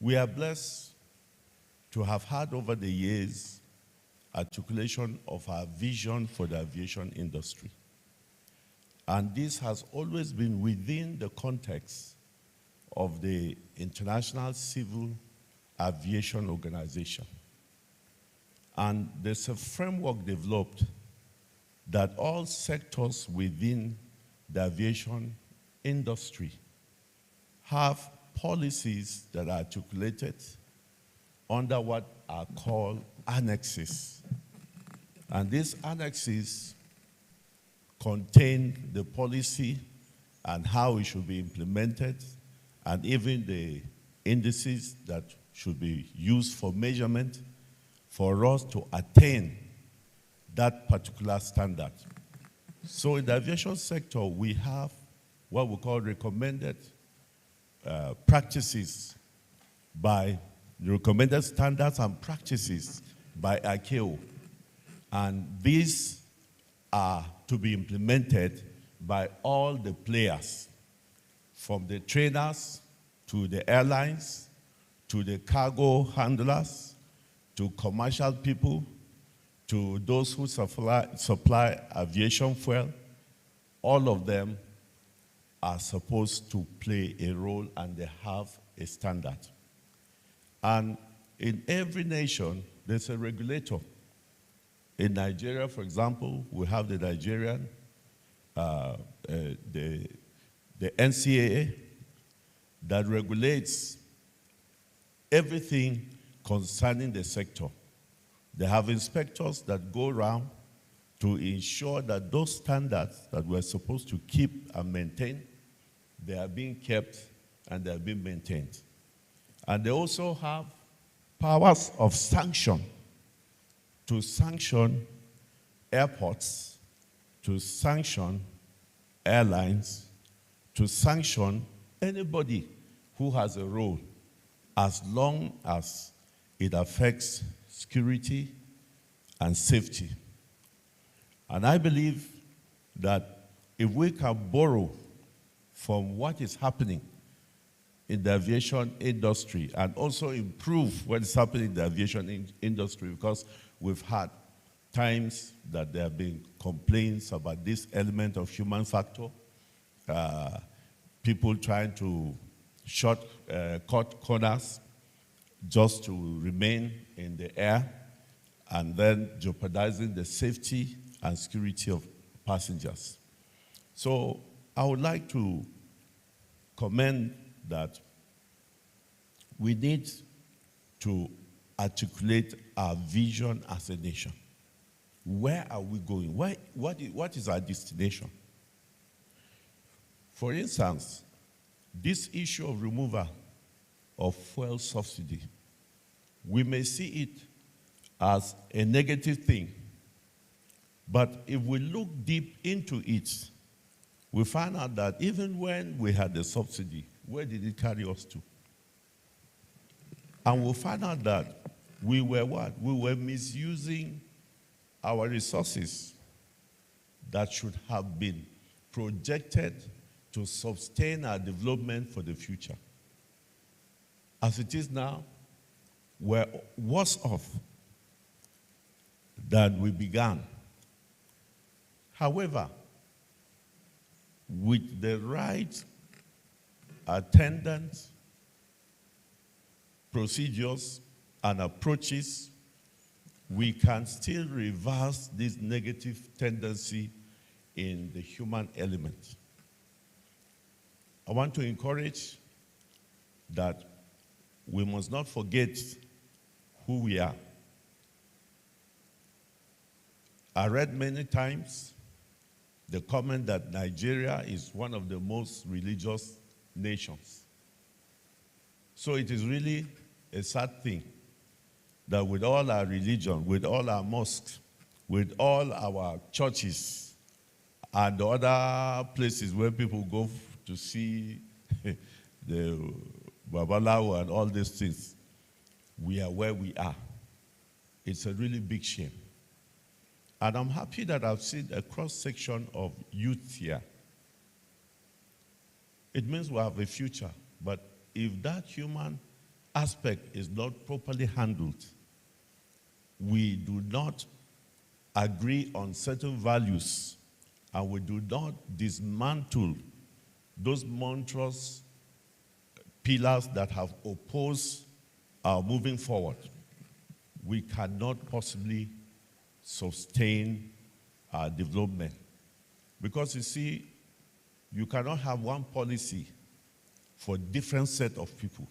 We are blessed to have had over the years articulation of our vision for the aviation industry. And this has always been within the context of the International Civil Aviation Organization. And there's a framework developed that all sectors within the aviation industry have policies that are articulated under what are called annexes. And these annexes contain the policy and how it should be implemented, and even the indices that should be used for measurement for us to attain that particular standard. So in the aviation sector, we have what we call recommended practices by the recommended standards and practices by ICAO. And these are to be implemented by all the players, from the trainers to the airlines, to the cargo handlers, to commercial people, to those who supply aviation fuel. All of them are supposed to play a role, and they have a standard. And in every nation, there's a regulator. In Nigeria, for example, we have the Nigerian, the NCAA that regulates everything concerning the sector. They have inspectors that go around to ensure that those standards that we're supposed to keep and maintain, they are being kept and they are being maintained. And they also have powers of sanction to sanction airports, to sanction airlines, to sanction anybody who has a role, as long as it affects security and safety. And I believe that if we can borrow from what is happening in the aviation industry and also improve what is happening in the aviation industry, because we've had times that there have been complaints about this element of human factor, people trying to cut corners just to remain in the air, and then jeopardizing the safety and security of passengers. So I would like to commend that we need to articulate our vision as a nation. Where are we going? What is our destination? For instance, this issue of removal of fuel subsidy, we may see it as a negative thing. But if we look deep into it, we find out that even when we had the subsidy, where did it carry us to? And we'll find out that we were what? We were misusing our resources that should have been projected to sustain our development for the future. As it is now, we're worse off than we began. However, with the right attendant procedures and approaches, we can still reverse this negative tendency in the human element. I want to encourage that we must not forget who we are. I read many times the comment that Nigeria is one of the most religious nations. So it is really a sad thing that with all our religion, with all our mosques, with all our churches, and the other places where people go to see the Babalawo and all these things, we are where we are. It's a really big shame. And I'm happy that I've seen a cross-section of youth here. It means we have a future. But if that human aspect is not properly handled, we do not agree on certain values, and we do not dismantle those monstrous pillars that have opposed our moving forward, we cannot possibly sustain our development. Because you see, you cannot have one policy for a different set of people.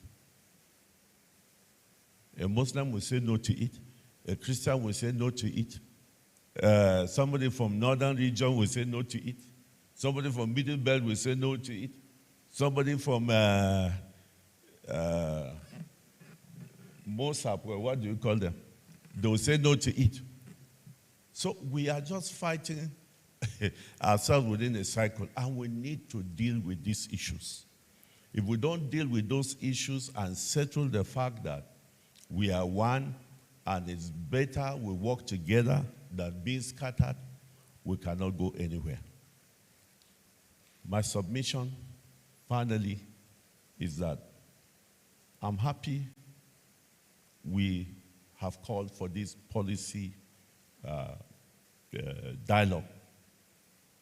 A Muslim will say no to it. A Christian will say no to it. Somebody from northern region will say no to it. Somebody from Middle Belt will say no to it. Somebody from Mosap, what do you call them? They will say no to it. So we are just fighting ourselves within a cycle, and we need to deal with these issues. If we don't deal with those issues and settle the fact that we are one and it's better we work together than being scattered, we cannot go anywhere. My submission, finally, is that I'm happy we have called for this policy dialogue.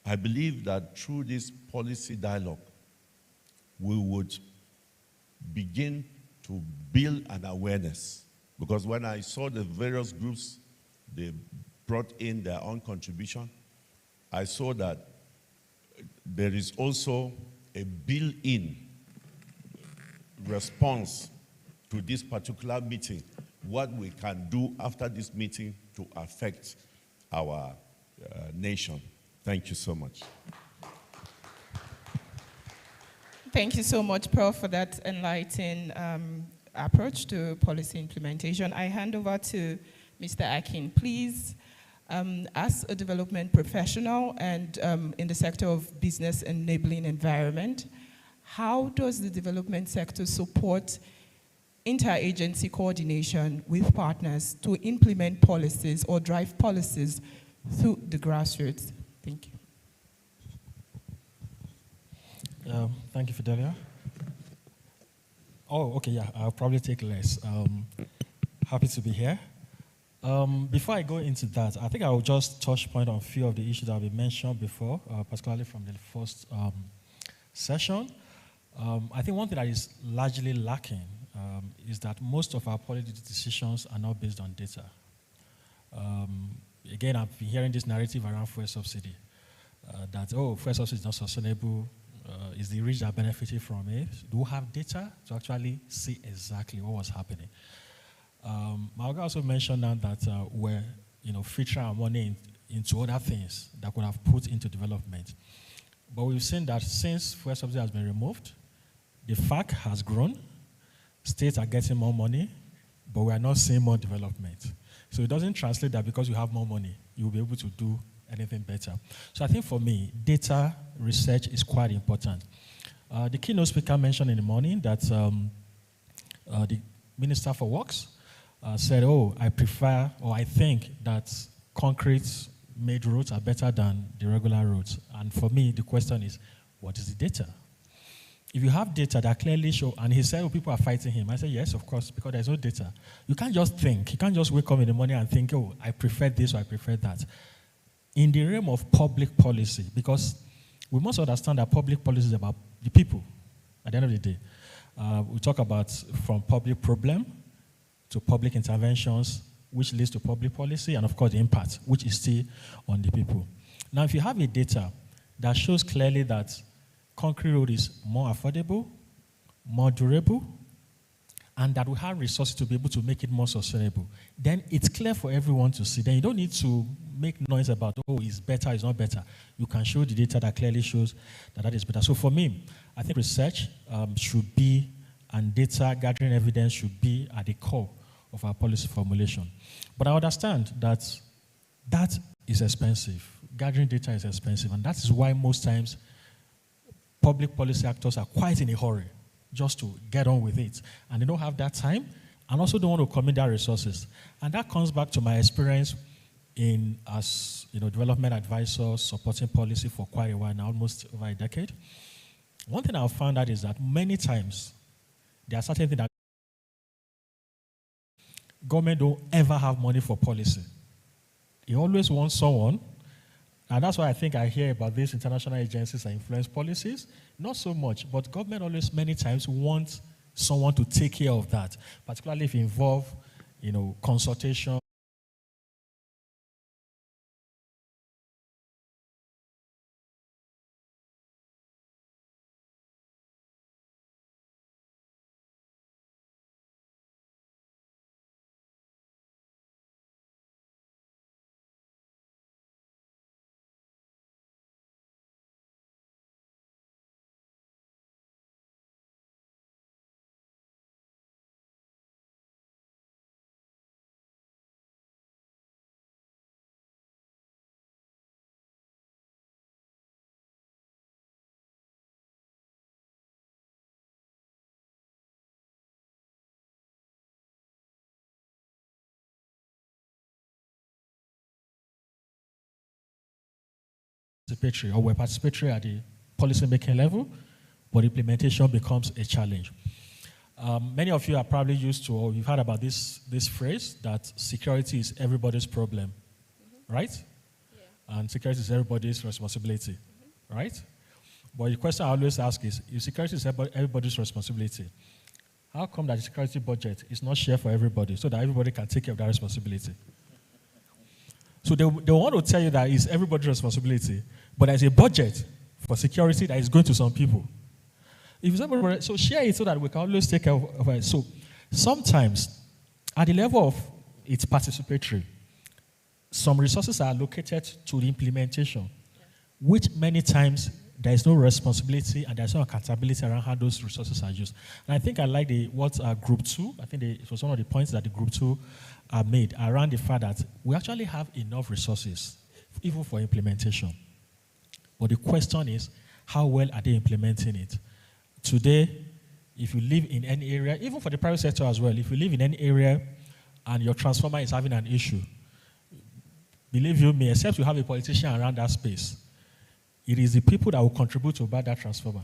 I believe that through this policy dialogue, we would begin to build an awareness. Because when I saw the various groups, they brought in their own contribution, I saw that there is also a built-in response to this particular meeting, what we can do after this meeting to affect our nation. Thank you so much. Thank you so much, Prof, for that enlightening approach to policy implementation. I hand over to Mr. Akin. Please, as a development professional and in the sector of business enabling environment, how does the development sector support interagency coordination with partners to implement policies or drive policies through the grassroots? Thank you. Thank you, Fidelia. Oh, okay, yeah, I'll probably take less. Happy to be here. Before I go into that, I think I will just touch point on a few of the issues that have been mentioned before, particularly from the first session. I think one thing that is largely lacking is that most of our policy decisions are not based on data. Again, I've been hearing this narrative around fuel subsidy, that, oh, fuel subsidy is not sustainable, is the rich that benefited from it. Do we have data to actually see exactly what was happening? Malga also mentioned now that we're filtering our money into other things that could have put into development. But we've seen that since fuel subsidy has been removed, the FAC has grown, states are getting more money, but we are not seeing more development. So it doesn't translate that because you have more money, you'll be able to do anything better. So I think for me, data research is quite important. The keynote speaker mentioned in the morning that the Minister for Works said, oh, I prefer, or I think that concrete-made roads are better than the regular roads. And for me, the question is, what is the data? If you have data that clearly show, and he said, oh, people are fighting him. I said, yes, of course, because there's no data. You can't just think. You can't just wake up in the morning and think, oh, I prefer this or I prefer that. In the realm of public policy, because we must understand that public policy is about the people at the end of the day. We talk about from public problem to public interventions, which leads to public policy, and of course the impact, which is still on the people. Now, if you have a data that shows clearly that concrete road is more affordable, more durable, and that we have resources to be able to make it more sustainable, then it's clear for everyone to see. Then you don't need to make noise about, oh, it's better, it's not better. You can show the data that clearly shows that that is better. So for me, I think research should be, and data gathering evidence should be at the core of our policy formulation. But I understand that that is expensive. Gathering data is expensive, and that is why most times public policy actors are quite in a hurry just to get on with it. And they don't have that time, and also don't want to commit their resources. And that comes back to my experience in as development advisor supporting policy for quite a while now, almost over a decade. One thing I've found out is that many times there are certain things that government don't ever have money for policy. It always wants someone, and that's why I think I hear about these international agencies that influence policies. Not so much, but government always many times wants someone to take care of that, particularly if it involves, consultation. Participatory, or we're participatory at the policy making level, but implementation becomes a challenge. Many of you are probably used to, or you've heard about this phrase that security is everybody's problem, right? Yeah. And security is everybody's responsibility, right? But the question I always ask is, if security is everybody's responsibility, how come that the security budget is not shared for everybody so that everybody can take care of that responsibility? So they want to tell you that it's everybody's responsibility, but there's a budget for security that is going to some people. So share it so that we can always take care of it. So sometimes, at the level of it's participatory, some resources are allocated to the implementation, which many times there is no responsibility and there's no accountability around how those resources are used. And I think I like what Group 2, I think it was one of the points that the Group 2 made around the fact that we actually have enough resources, even for implementation. But the question is, how well are they implementing it? Today, if you live in any area, even for the private sector as well, if you live in any area and your transformer is having an issue, believe you me, except you have a politician around that space, it is the people that will contribute to buy that transformer,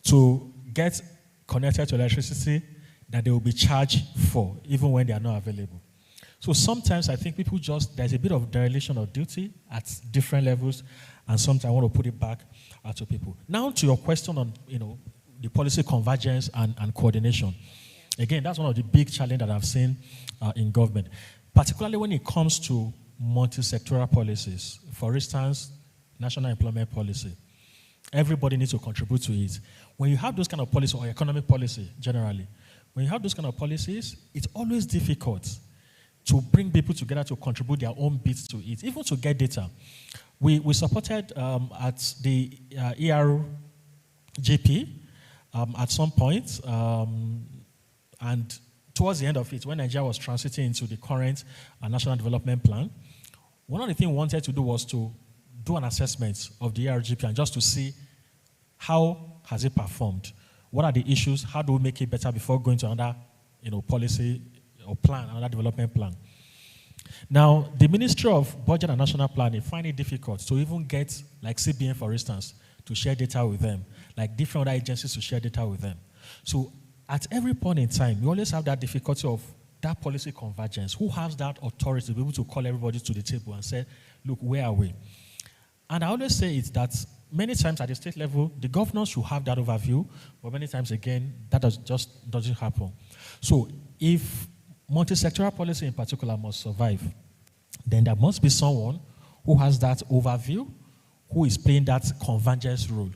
to get connected to electricity that they will be charged for, even when they are not available. So sometimes I think people there's a bit of dereliction of duty at different levels, and sometimes I want to put it back to people. Now to your question on, the policy convergence and coordination. Again, that's one of the big challenges that I've seen in government, particularly when it comes to multi-sectoral policies. For instance, national employment policy. Everybody needs to contribute to it. When you have those kind of policies, or economic policy generally, when you have those kind of policies, it's always difficult to bring people together to contribute their own bits to it, even to get data. We supported at the ERGP at some point, and towards the end of it, when Nigeria was transiting into the current National Development Plan, one of the things we wanted to do was to do an assessment of the ERGP and just to see how has it performed. What are the issues? How do we make it better before going to another, policy or plan, another development plan? Now, the Ministry of Budget and National Planning find it difficult to even get, like CBN, for instance, to share data with them, like different other agencies to share data with them. So, at every point in time, we always have that difficulty of that policy convergence. Who has that authority to be able to call everybody to the table and say, look, where are we? And I always say it's that many times at the state level, the governors should have that overview, but many times again, that just doesn't happen. So if multi-sectoral policy in particular must survive, then there must be someone who has that overview, who is playing that convergence role.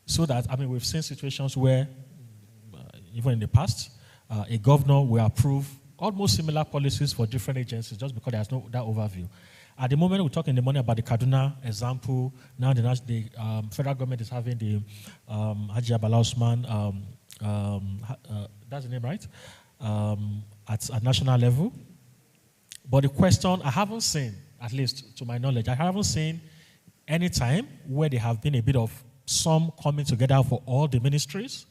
So that, we've seen situations where, even in the past, a governor will approve almost similar policies for different agencies just because there's no that overview. At the moment, we're talking in the morning about the Kaduna example. Now the federal government is having the Haji Abala Usman, that's the name, right? At national level. But the question, I haven't seen, at least to my knowledge, I haven't seen any time where there have been a bit of some coming together for all the ministries,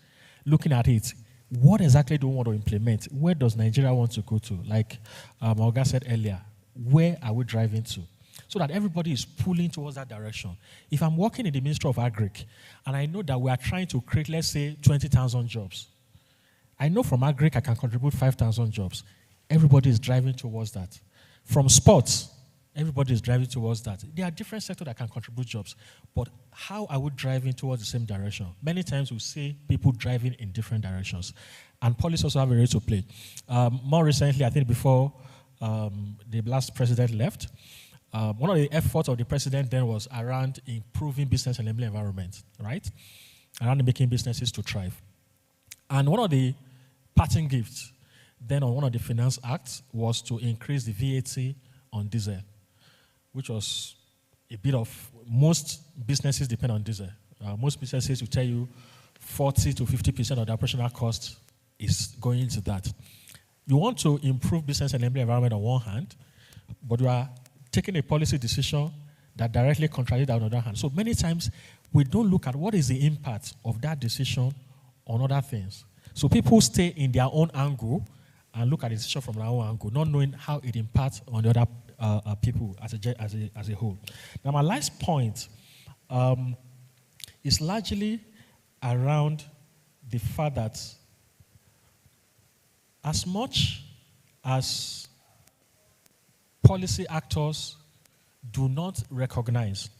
looking at it. What exactly do we want to implement? Where does Nigeria want to go to? Like Olga said earlier, where are we driving to? So that everybody is pulling towards that direction. If I'm working in the Ministry of Agric, and I know that we are trying to create, let's say, 20,000 jobs, I know from Agric I can contribute 5,000 jobs. Everybody is driving towards that. From sports, everybody is driving towards that. There are different sectors that can contribute jobs, but how are we driving towards the same direction? Many times we see people driving in different directions, and policies also have a role to play. More recently, I think before the last president left, one of the efforts of the president then was around improving business enabling environment, right? Around making businesses to thrive. And one of the parting gifts then on one of the finance acts was to increase the VAT on diesel, which was a bit of, most businesses depend on diesel. Most businesses will tell you 40 to 50% of the operational cost is going into that. You want to improve business enabling environment on one hand, but you are taking a policy decision that directly contradicts that on the other hand. So many times we don't look at what is the impact of that decision on other things. So people stay in their own angle and look at the decision from their own angle, not knowing how it impacts on the other people as a whole. Now, my last point is largely around the fact that as much as policy actors do not recognize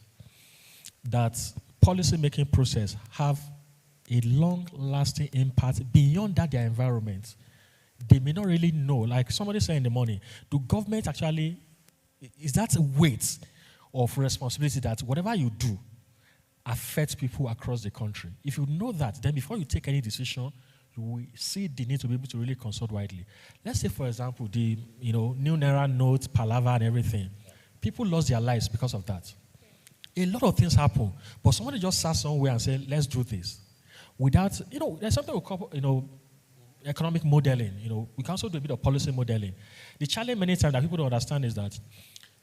that policy-making process have a long-lasting impact beyond that their environment, they may not really know. Like somebody said in the morning, do government actually, is that a weight of responsibility that whatever you do affects people across the country? If you know that, then before you take any decision, you will see the need to be able to really consult widely. Let's say, for example, the new Naira note, palaver and everything. People lost their lives because of that. A lot of things happen, but somebody just sat somewhere and said, let's do this. Without, there's something we call, economic modeling. We can also do a bit of policy modeling. The challenge many times that people don't understand is that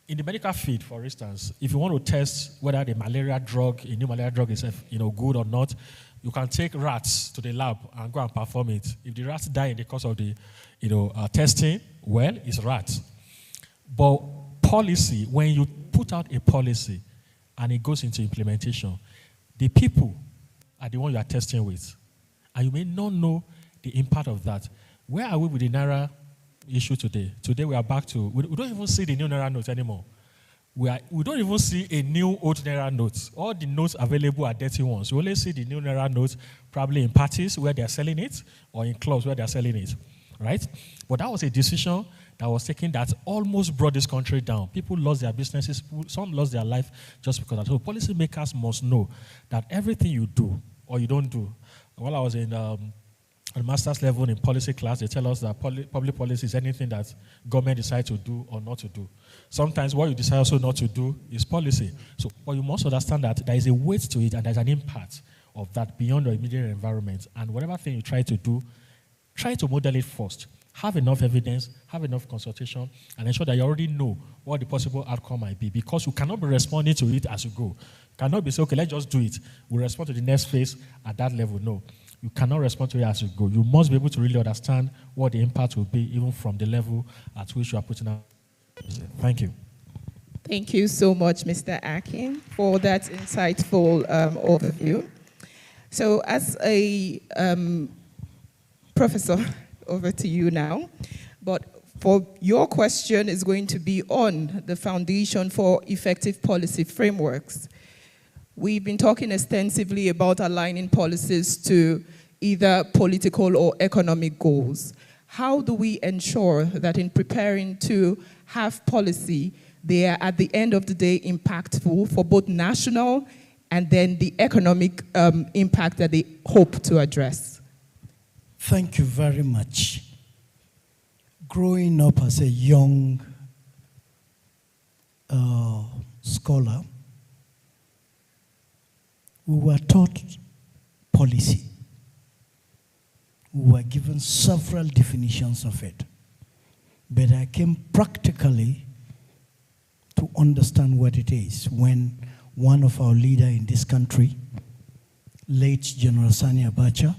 in the medical field, for instance, if you want to test whether the malaria drug, a new malaria drug is, good or not, you can take rats to the lab and go and perform it. If the rats die in the course of the, testing, well, it's rats. But policy, when you put out a policy and it goes into implementation, the people are the one you are testing with. And you may not know the impact of that. Where are we with the Naira issue today? Today we are back to, we don't even see the new Naira note anymore. We don't even see a new old Naira note. All the notes available are dirty ones. We only see the new Naira notes probably in parties where they're selling it or in clubs where they're selling it, right? But that was a decision that was taken that almost brought this country down. People lost their businesses, some lost their life just because of that. So policymakers must know that everything you do or you don't do. While I was in a master's level in policy class, they tell us that public policy is anything that government decides to do or not to do. Sometimes what you decide also not to do is policy. So, but you must understand that there is a weight to it and there's an impact of that beyond your immediate environment. And whatever thing you try to do, try to model it first. Have enough evidence, have enough consultation, and ensure that you already know what the possible outcome might be, because you cannot be responding to it as you go. You cannot be saying, okay, let's just do it. We'll respond to the next phase at that level. No. You cannot respond to it as you go. You must be able to really understand what the impact will be, even from the level at which you are putting out. Thank you. Thank you so much, Mr. Akin, for that insightful overview. So as a professor, over to you now. But for your question is going to be on the foundation for effective policy frameworks. We've been talking extensively about aligning policies to either political or economic goals. How do we ensure that in preparing to have policy, they are at the end of the day impactful for both national and then the economic impact that they hope to address? Thank you very much. Growing up as a young scholar, we were taught policy. We were given several definitions of it. But I came practically to understand what it is when one of our leaders in this country, late General Sani Abacha,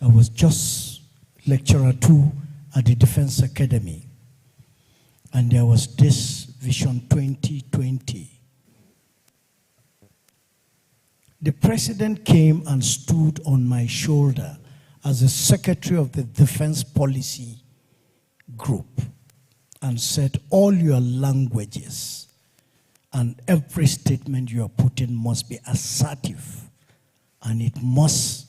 I was just lecturer 2 at the Defense Academy. And there was this Vision 2020. The president came and stood on my shoulder as the secretary of the Defense Policy Group and said all your languages and every statement you are putting must be assertive and it must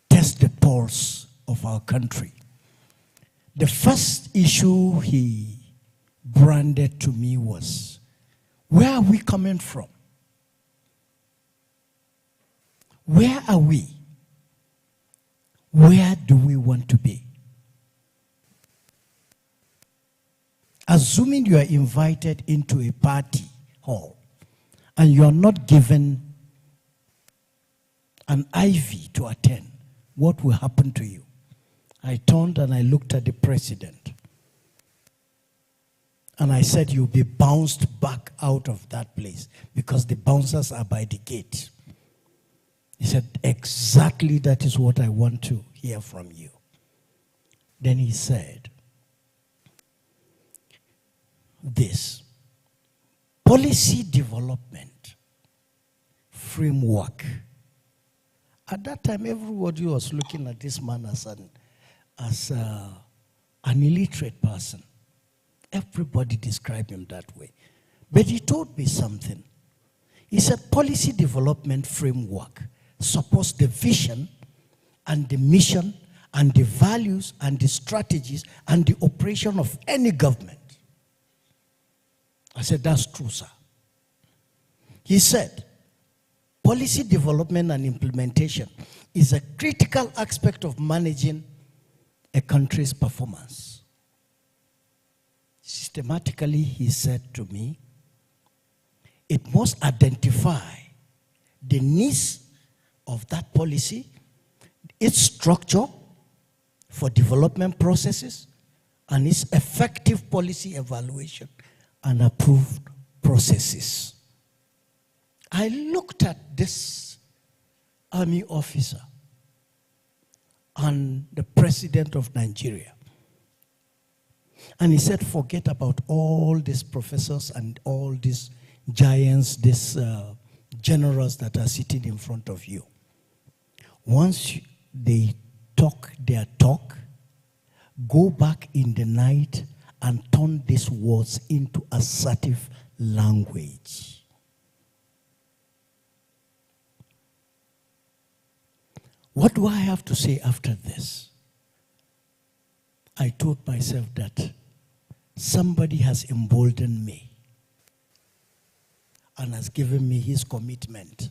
test the pulse of our country. The first issue he branded to me was, where are we coming from? Where are we? Where do we want to be? Assuming you are invited into a party hall and you are not given an IV to attend, what will happen to you? I turned and I looked at the president and I said, you'll be bounced back out of that place because the bouncers are by the gate. He said, exactly that is what I want to hear from you. Then he said, this policy development framework. At that time, everybody was looking at this man as an illiterate person. Everybody described him that way. But he told me something. He said, policy development framework supports the vision and the mission and the values and the strategies and the operation of any government. I said, that's true, sir. He said, policy development and implementation is a critical aspect of managing a country's performance. Systematically, he said to me, it must identify the needs of that policy, its structure for development processes, and its effective policy evaluation and approved processes. I looked at this army officer and the president of Nigeria, and he said, forget about all these professors and all these giants, these generals that are sitting in front of you. Once they talk their talk, go back in the night and turn these words into assertive language. What do I have to say after this? I told myself that somebody has emboldened me and has given me his commitment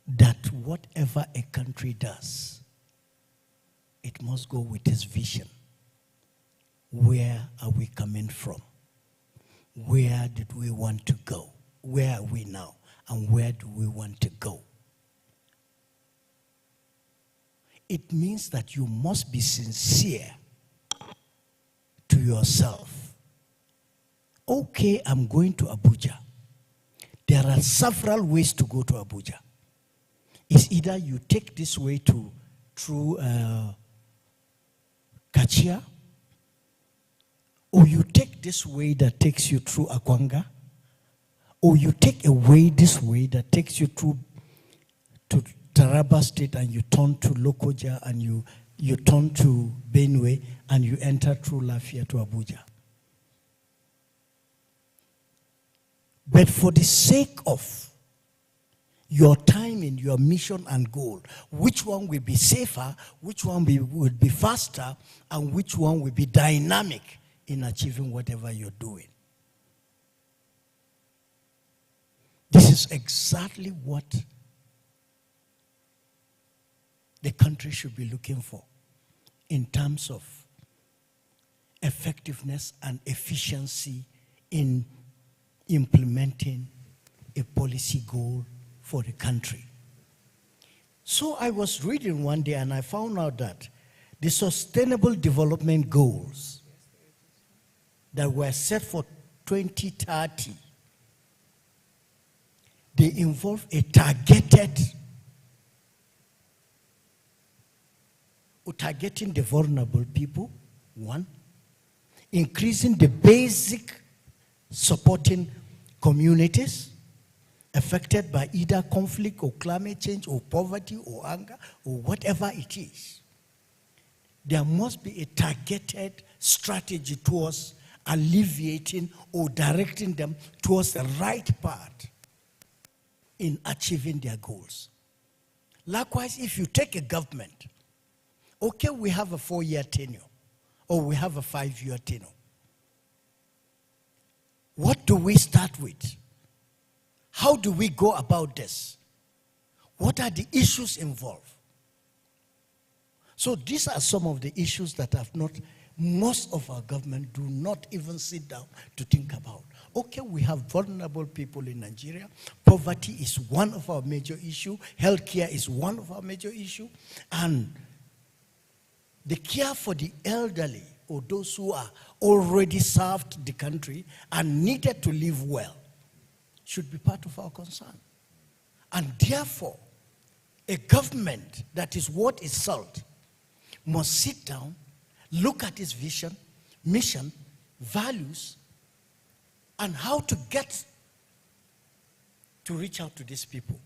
that whatever a country does, it must go with its vision. Where are we coming from? Where did we want to go? Where are we now? And where do we want to go? It means that you must be sincere to yourself. Okay, I'm going to Abuja. There are several ways to go to Abuja. It's either you take this way through Kachia, or you take this way that takes you through Akwanga, or you take a way this way that takes you through to Taraba State and you turn to Lokoja and you turn to Benue and you enter through Lafia to Abuja. But for the sake of your timing, your mission and goal, which one will be safer, which one will be faster, and which one will be dynamic in achieving whatever you're doing. This is exactly what the country should be looking for in terms of effectiveness and efficiency in implementing a policy goal for the country. So I was reading one day and I found out that the Sustainable Development Goals that were set for 2030, they involve a targeting the vulnerable people, one, increasing the basic supporting communities, affected by either conflict or climate change or poverty or anger or whatever it is, there must be a targeted strategy towards alleviating or directing them towards the right path in achieving their goals. Likewise, if you take a government, okay, we have a 4-year tenure or we have a 5-year tenure. What do we start with? How do we go about this? What are the issues involved? So these are some of the issues that most of our government do not even sit down to think about. Okay, we have vulnerable people in Nigeria. Poverty is one of our major issues. Healthcare is one of our major issues. And the care for the elderly or those who are already served the country and needed to live well should be part of our concern. And therefore, a government that is worth its salt must sit down, look at its vision, mission, values, and how to get to reach out to these people.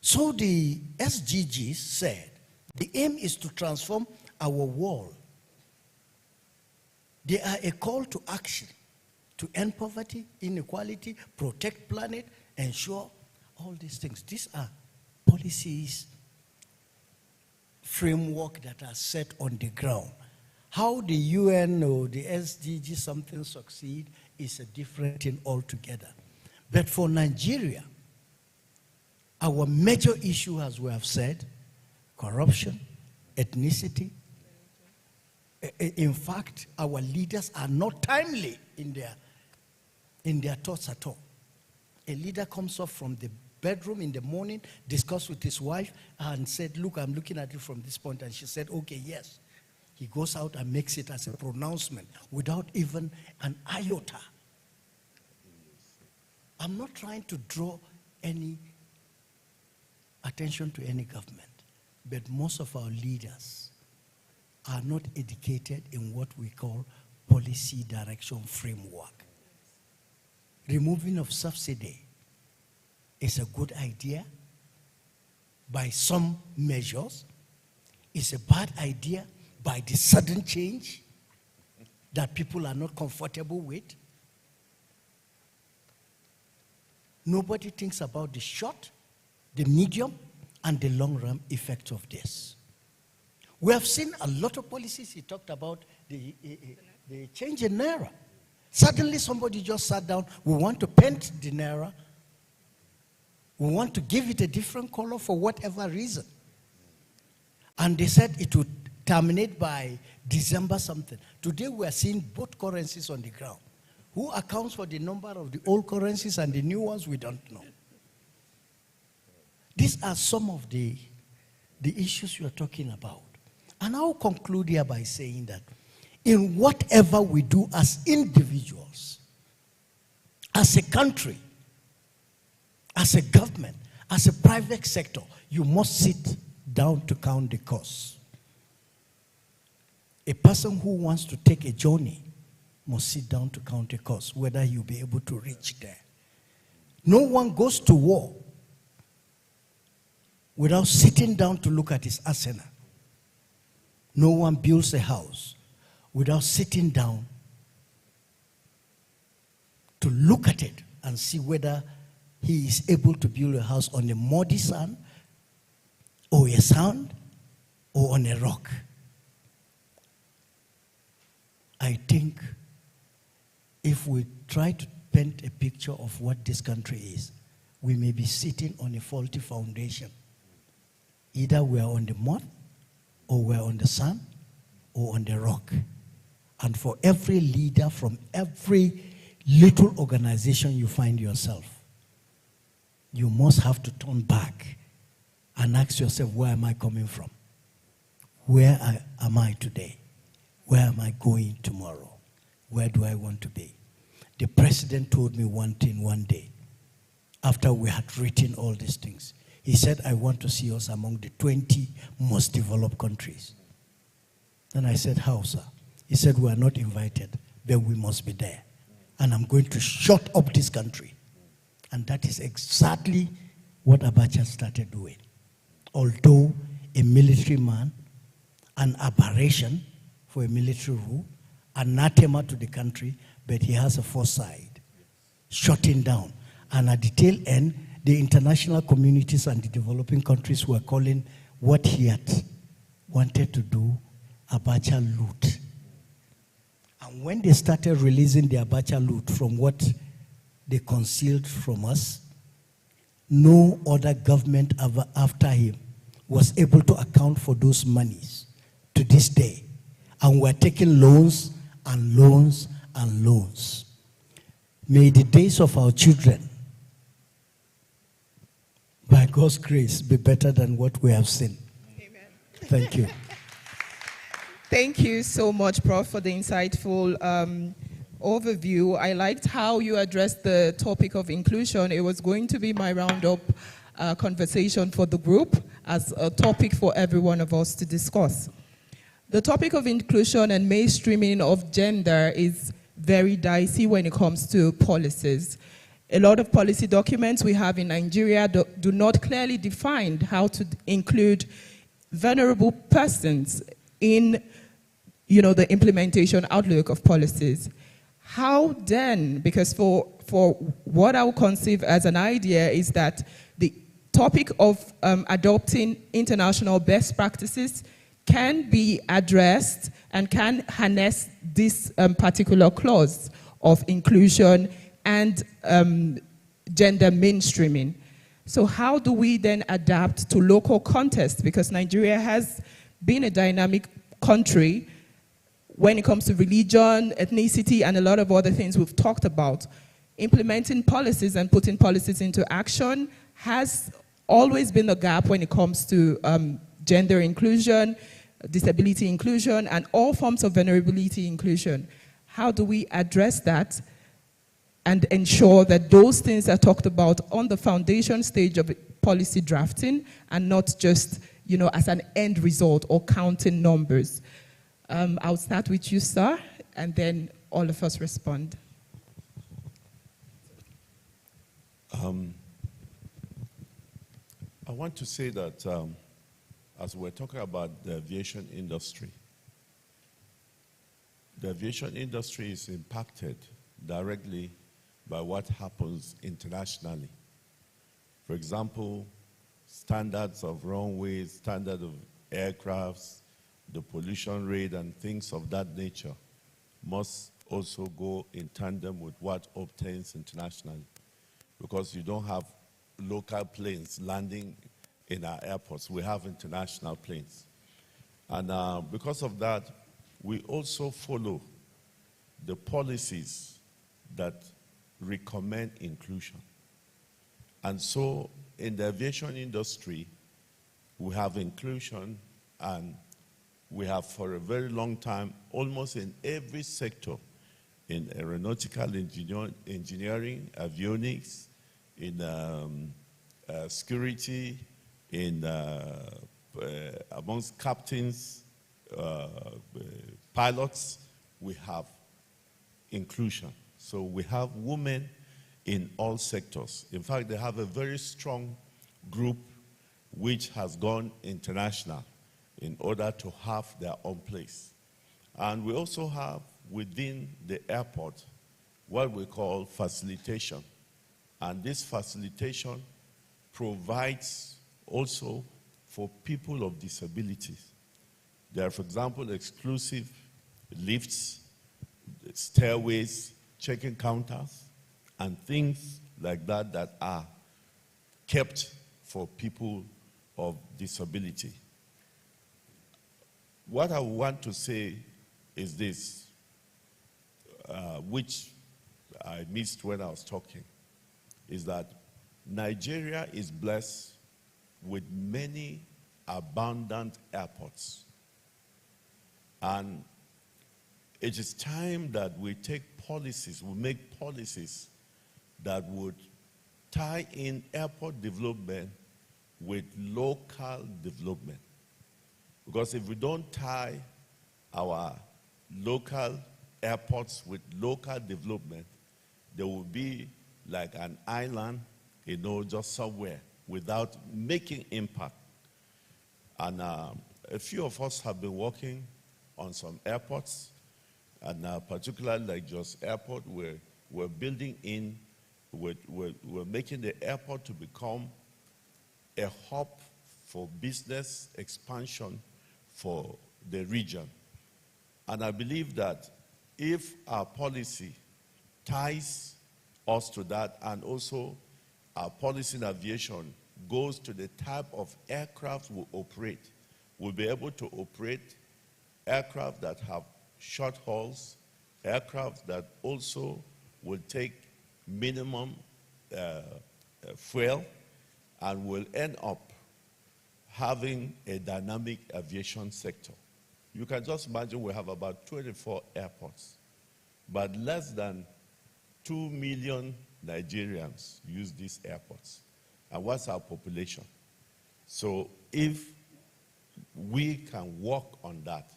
So the SDGs said the aim is to transform our world. They are a call to action to end poverty, inequality, protect planet, ensure all these things. These are policies, framework that are set on the ground. How the UN or the SDG something succeed is a different thing altogether. But for Nigeria, our major issue, as we have said, corruption, ethnicity. In fact, our leaders are not timely in their thoughts at all. A leader comes up from the bedroom in the morning, discussed with his wife, and said, look, I'm looking at it from this point. And she said, okay, yes. He goes out and makes it as a pronouncement without even an iota. I'm not trying to draw any attention to any government, but most of our leaders are not educated in what we call policy direction framework. Removing of subsidy is a good idea by some measures. It's a bad idea by the sudden change that people are not comfortable with. Nobody thinks about the short, the medium, and the long-run effect of this. We have seen a lot of policies. He talked about the change in Naira. Suddenly somebody just sat down, we want to paint the Naira. We want to give it a different color for whatever reason. And they said it would terminate by December something. Today we are seeing both currencies on the ground. Who accounts for the number of the old currencies and the new ones, we don't know. These are some of the issues you are talking about. And I'll conclude here by saying that in whatever we do as individuals, as a country, as a government, as a private sector, you must sit down to count the costs. A person who wants to take a journey must sit down to count the cost, whether you'll be able to reach there. No one goes to war without sitting down to look at his arsenal. No one builds a house without sitting down to look at it and see whether he is able to build a house on a muddy sand or a sand or on a rock. I think if we try to paint a picture of what this country is, we may be sitting on a faulty foundation. Either we are on the mud, or we are on the sand, or on the rock. And for every leader from every little organization you find yourself, you must have to turn back and ask yourself, where am I coming from? Where am I today? Where am I going tomorrow? Where do I want to be? The president told me one thing one day, after we had written all these things. He said, I want to see us among the 20 most developed countries. And I said, how, sir? He said, we are not invited, but we must be there. And I'm going to shut up this country And that is exactly what Abacha started doing. Although a military man, an aberration for a military rule, anathema to the country, but he has a foresight, shutting down. And at the tail end, the international communities and the developing countries were calling what he had wanted to do Abacha loot. And when they started releasing the Abacha loot from what they concealed from us, no other government after him was able to account for those monies to this day. And we're taking loans and loans and loans. May the days of our children, by God's grace, be better than what we have seen. Amen. Thank you. Thank you so much, Prof, for the insightful overview. I liked how you addressed the topic of inclusion. It was going to be my roundup conversation for the group as a topic for every one of us to discuss. The topic of inclusion and mainstreaming of gender is very dicey when it comes to policies. A lot of policy documents we have in Nigeria do not clearly define how to include vulnerable persons in, the implementation outlook of policies. How then, because for what I would conceive as an idea is that the topic of adopting international best practices can be addressed and can harness this particular clause of inclusion and gender mainstreaming. So how do we then adapt to local context? Because Nigeria has been a dynamic country when it comes to religion, ethnicity, and a lot of other things we've talked about. Implementing policies and putting policies into action has always been a gap when it comes to gender inclusion, disability inclusion, and all forms of vulnerability inclusion. How do we address that and ensure that those things are talked about on the foundation stage of policy drafting and not just, as an end result or counting numbers? I'll start with you, sir, and then all of us respond. I want to say that as we're talking about the aviation industry is impacted directly by what happens internationally. For example, standards of runways, standard of aircrafts, the pollution rate and things of that nature must also go in tandem with what obtains internationally, because you don't have local planes landing in our airports. We have international planes. And because of that, we also follow the policies that recommend inclusion. And so in the aviation industry, we have inclusion, and we have for a very long time, almost in every sector, in aeronautical engineering, avionics, in security, in amongst captains, pilots, we have inclusion. So we have women in all sectors. In fact, they have a very strong group which has gone international in order to have their own place. And we also have within the airport what we call facilitation. And this facilitation provides also for people of disabilities. There are, for example, exclusive lifts, stairways, check-in counters, and things like that that are kept for people of disability. What I want to say is this, which I missed when I was talking, is that Nigeria is blessed with many abundant airports. And it is time that we take policies, we make policies that would tie in airport development with local development. Because if we don't tie our local airports with local development, there will be like an island, just somewhere without making impact. And a few of us have been working on some airports, and particularly like Jos Airport, we're building in, we're making the airport to become a hub for business expansion for the region. And I believe that if our policy ties us to that, and also our policy in aviation goes to the type of aircraft we operate, we'll be able to operate aircraft that have short hauls, aircraft that also will take minimum fuel, and will end up having a dynamic aviation sector. You can just imagine we have about 24 airports, but less than 2 million Nigerians use these airports. And what's our population? So if we can work on that,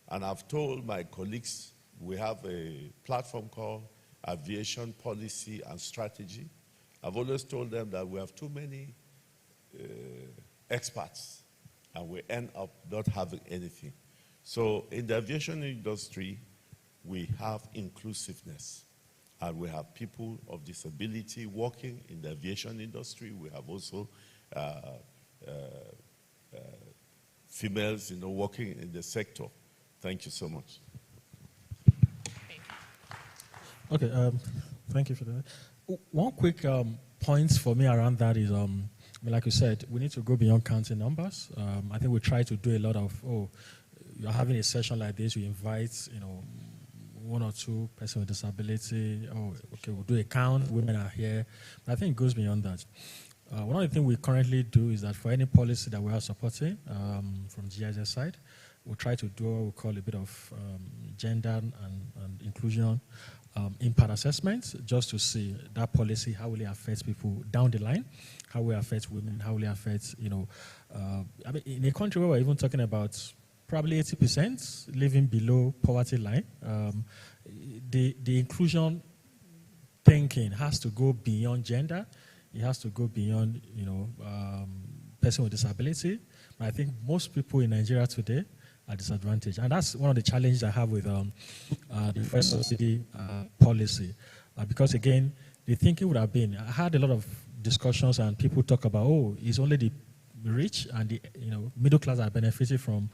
and I've told my colleagues, we have a platform called Aviation Policy and Strategy. I've always told them that we have too many experts, and we end up not having anything. So in the aviation industry, we have inclusiveness, and we have people of disability working in the aviation industry. We have also females, working in the sector. Thank you so much. Okay, thank you for that. One quick point for me around that is, like you said, we need to go beyond counting numbers. I think we try to do a lot of, you're having a session like this, you invite, one or two persons with disability. Okay, we'll do a count, women are here. But I think it goes beyond that. One of the things we currently do is that for any policy that we are supporting from GIZ side, we'll try to do what we call a bit of gender and inclusion impact assessments, just to see that policy, how will it affect people down the line, how will it affect women, how will it affect, I mean, in a country where we're even talking about probably 80% living below poverty line, the inclusion thinking has to go beyond gender. It has to go beyond, person with disability. But I think most people in Nigeria today are disadvantaged. And that's one of the challenges I have with the first subsidy policy. Because again, the thinking would have been, I had a lot of discussions and people talk about, it's only the rich and the middle class are benefiting from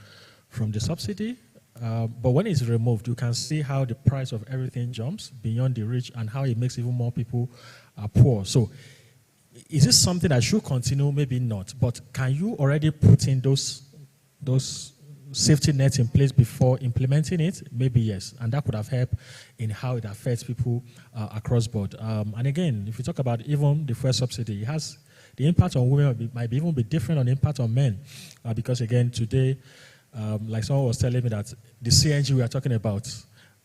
the subsidy. But when it's removed, you can see how the price of everything jumps beyond the rich and how it makes even more people poor. So is this something that should continue? Maybe not. But can you already put in those safety nets in place before implementing it? Maybe yes. And that could have helped in how it affects people across board. And again, if you talk about even the fuel subsidy, it has the impact on women might even be different on the impact on men. Because again, today, like someone was telling me that the CNG we are talking about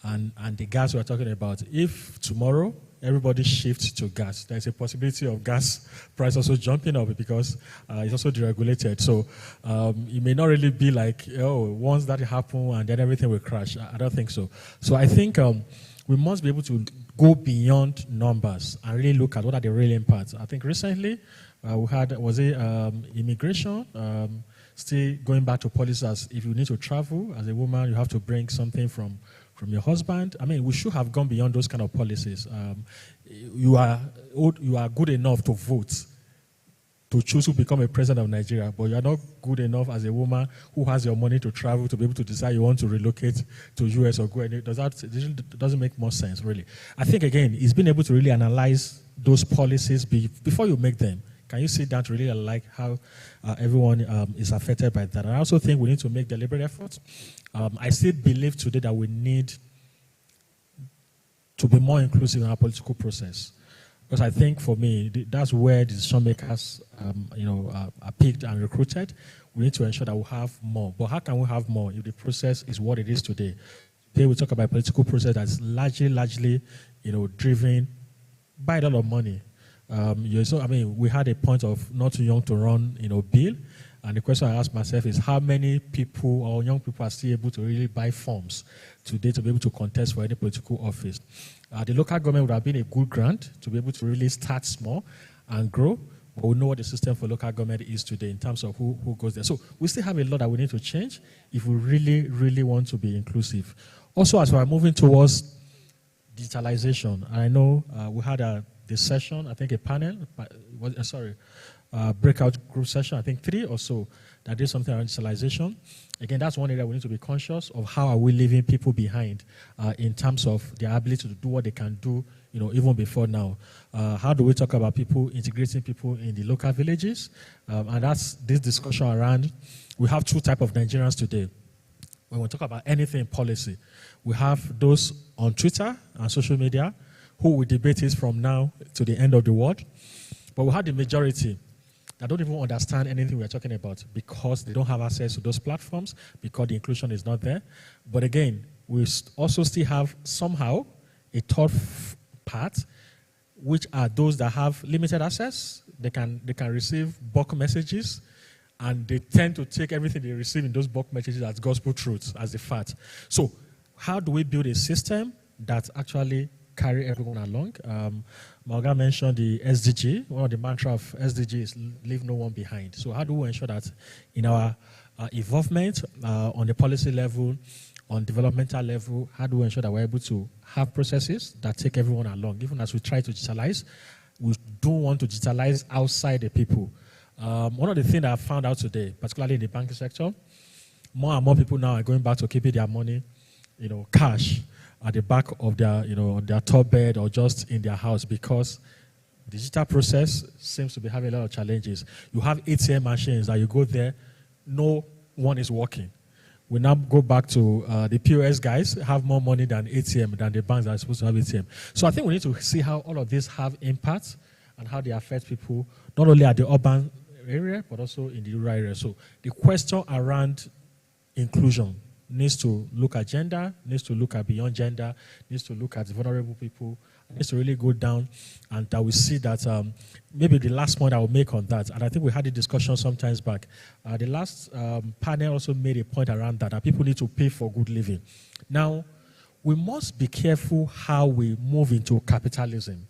and the gas we are talking about, if tomorrow everybody shifts to gas, there's a possibility of gas price also jumping up because it's also deregulated. So it may not really be like, once that happens and then everything will crash. I don't think so. So I think we must be able to go beyond numbers and really look at what are the real impacts. I think recently we had, immigration, still going back to policies as if you need to travel as a woman, you have to bring something from your husband. I mean, we should have gone beyond those kind of policies. You are good enough to vote, to choose to become a president of Nigeria, but you are not good enough as a woman who has your money to travel to be able to decide you want to relocate to US or go anywhere. It doesn't make more sense, really. I think, again, it's being able to really analyze those policies before you make them. Can you sit down to really like how everyone is affected by that? And I also think we need to make deliberate efforts. I still believe today that we need to be more inclusive in our political process. Because I think for me, that's where decision makers are picked and recruited. We need to ensure that we have more. But how can we have more if the process is what it is today? Today we talk about a political process that's largely driven by a lot of money. We had a point of not too young to run, bill, And the question I ask myself is how many people or young people are still able to really buy forms today to be able to contest for any political office? The local government would have been a good grant to be able to really start small and grow. But we know what the system for local government is today in terms of who goes there. So we still have a lot that we need to change if we really, really want to be inclusive. Also, as we are moving towards digitalization, I know we had this session, I think a panel, breakout group session, I think 3 or so, that did something around digitalization. Again, that's one area we need to be conscious of. How are we leaving people behind in terms of their ability to do what they can do, even before now? How do we talk about people, integrating people in the local villages? And that's this discussion around, we have 2 types of Nigerians today. When we talk about anything policy, we have those on Twitter and social media who will debate it from now to the end of the world. But we have the majority that don't even understand anything we're talking about because they don't have access to those platforms, because the inclusion is not there. But again, we also still have somehow a third part, which are those that have limited access. They can receive bulk messages, and they tend to take everything they receive in those bulk messages as gospel truths, as the fact. So how do we build a system that actually carry everyone along? Morgan mentioned the SDG. One of the mantra of SDG is leave no one behind. So how do we ensure that in our involvement on the policy level, on developmental level, how do we ensure that we're able to have processes that take everyone along? Even as we try to digitalize, we don't want to digitalize outside the people. One of the things that I found out today, particularly in the banking sector, more and more people now are going back to keeping their money, cash at the back of their, their top bed or just in their house, because the digital process seems to be having a lot of challenges. You have ATM machines that you go there, no one is working. We now go back to the POS guys have more money than ATM, than the banks that are supposed to have ATM. So I think we need to see how all of these have impact and how they affect people, not only at the urban area, but also in the rural area. So the question around inclusion needs to look at gender, needs to look at beyond gender, needs to look at vulnerable people, needs to really go down, and that we see that maybe the last point I will make on that, and I think we had a discussion sometimes back, the last panel also made a point around that people need to pay for good living. Now, we must be careful how we move into capitalism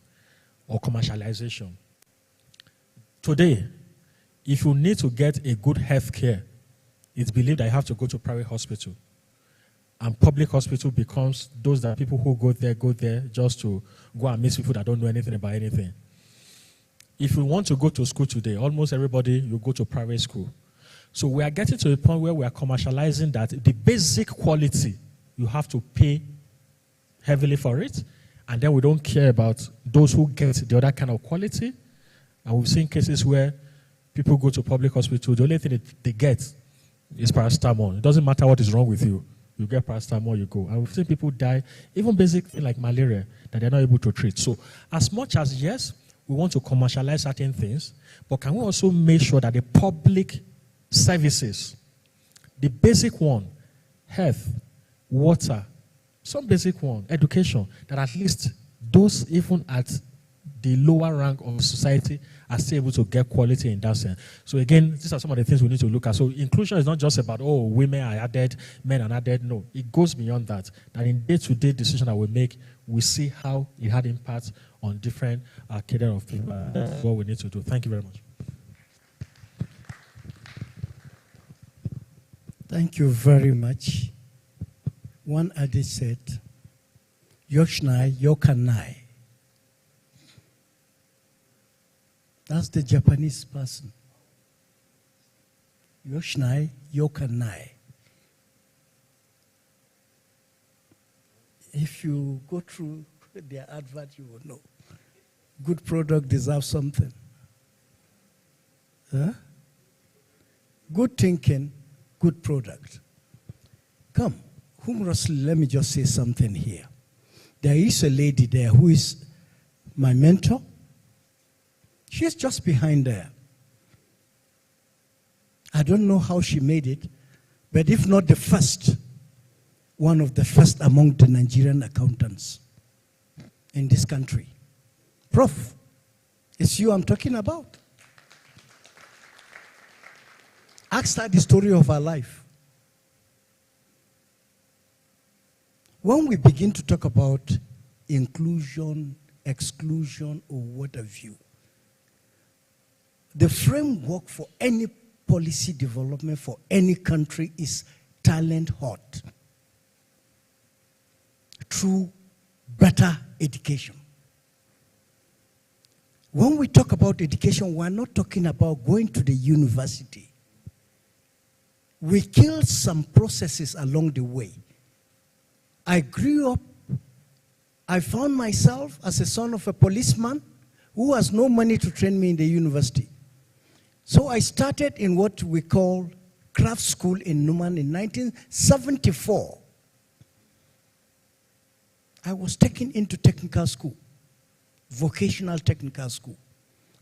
or commercialization. Today, if you need to get a good health care, it's believed that you have to go to private hospital. And public hospital becomes those that people who go there just to go and meet people that don't know anything about anything. If you want to go to school today, almost everybody, you go to private school. So we are getting to a point where we are commercializing that the basic quality, you have to pay heavily for it. And then we don't care about those who get the other kind of quality. And we've seen cases where people go to public hospital, the only thing that they get is paracetamol. It doesn't matter what is wrong with you. You get paracetamol, you go. And we've seen people die, even basic things like malaria, that they're not able to treat. So as much as, yes, we want to commercialize certain things, but can we also make sure that the public services, the basic one, health, water, some basic one, education, that at least those even at the lower rank of society are still able to get quality in that sense. So again, these are some of the things we need to look at. So inclusion is not just about, women are added, men are added. No, it goes beyond that. That in day-to-day decision that we make, we see how it had impact on different cadre of people. That's what we need to do. Thank you very much. Thank you very much. One adage said, Yoshinai, Yokanai. That's the Japanese person. Yoshinai, Yokanai. If you go through their advert, you will know. Good product deserves something. Huh? Good thinking, good product. Come, humorously, let me just say something here. There is a lady there who is my mentor. She's just behind there. I don't know how she made it, but if not the first, one of the first among the Nigerian accountants in this country. Prof, it's you I'm talking about. Ask her the story of her life. When we begin to talk about inclusion, exclusion, or what have you, the framework for any policy development for any country is talent hot through better education. When we talk about education, we're not talking about going to the university. We killed some processes along the way. I grew up, I found myself as a son of a policeman who has no money to train me in the university. So I started in what we call craft school in Numan in 1974. I was taken into technical school, vocational technical school.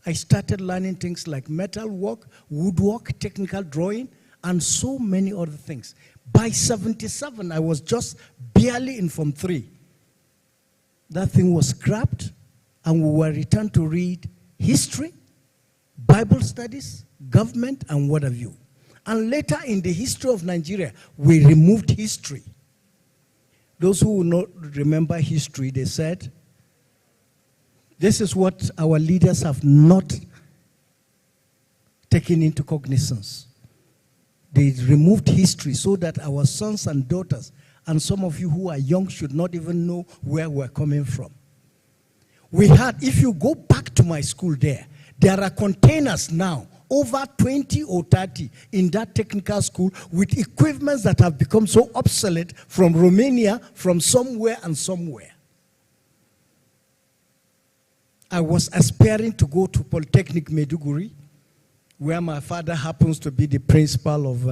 I started learning things like metal work, woodwork, technical drawing, and so many other things. By 77, I was just barely in Form 3. That thing was scrapped, and we were returned to read history, Bible studies, government, and what have you. And later in the history of Nigeria, we removed history. Those who will not remember history, they said, this is what our leaders have not taken into cognizance. They removed history so that our sons and daughters, and some of you who are young, should not even know where we're coming from. We had, if you go back to my school there are containers now, over 20 or 30 in that technical school with equipments that have become so obsolete from Romania, from somewhere and somewhere. I was aspiring to go to Polytechnic Maiduguri, where my father happens to be the principal of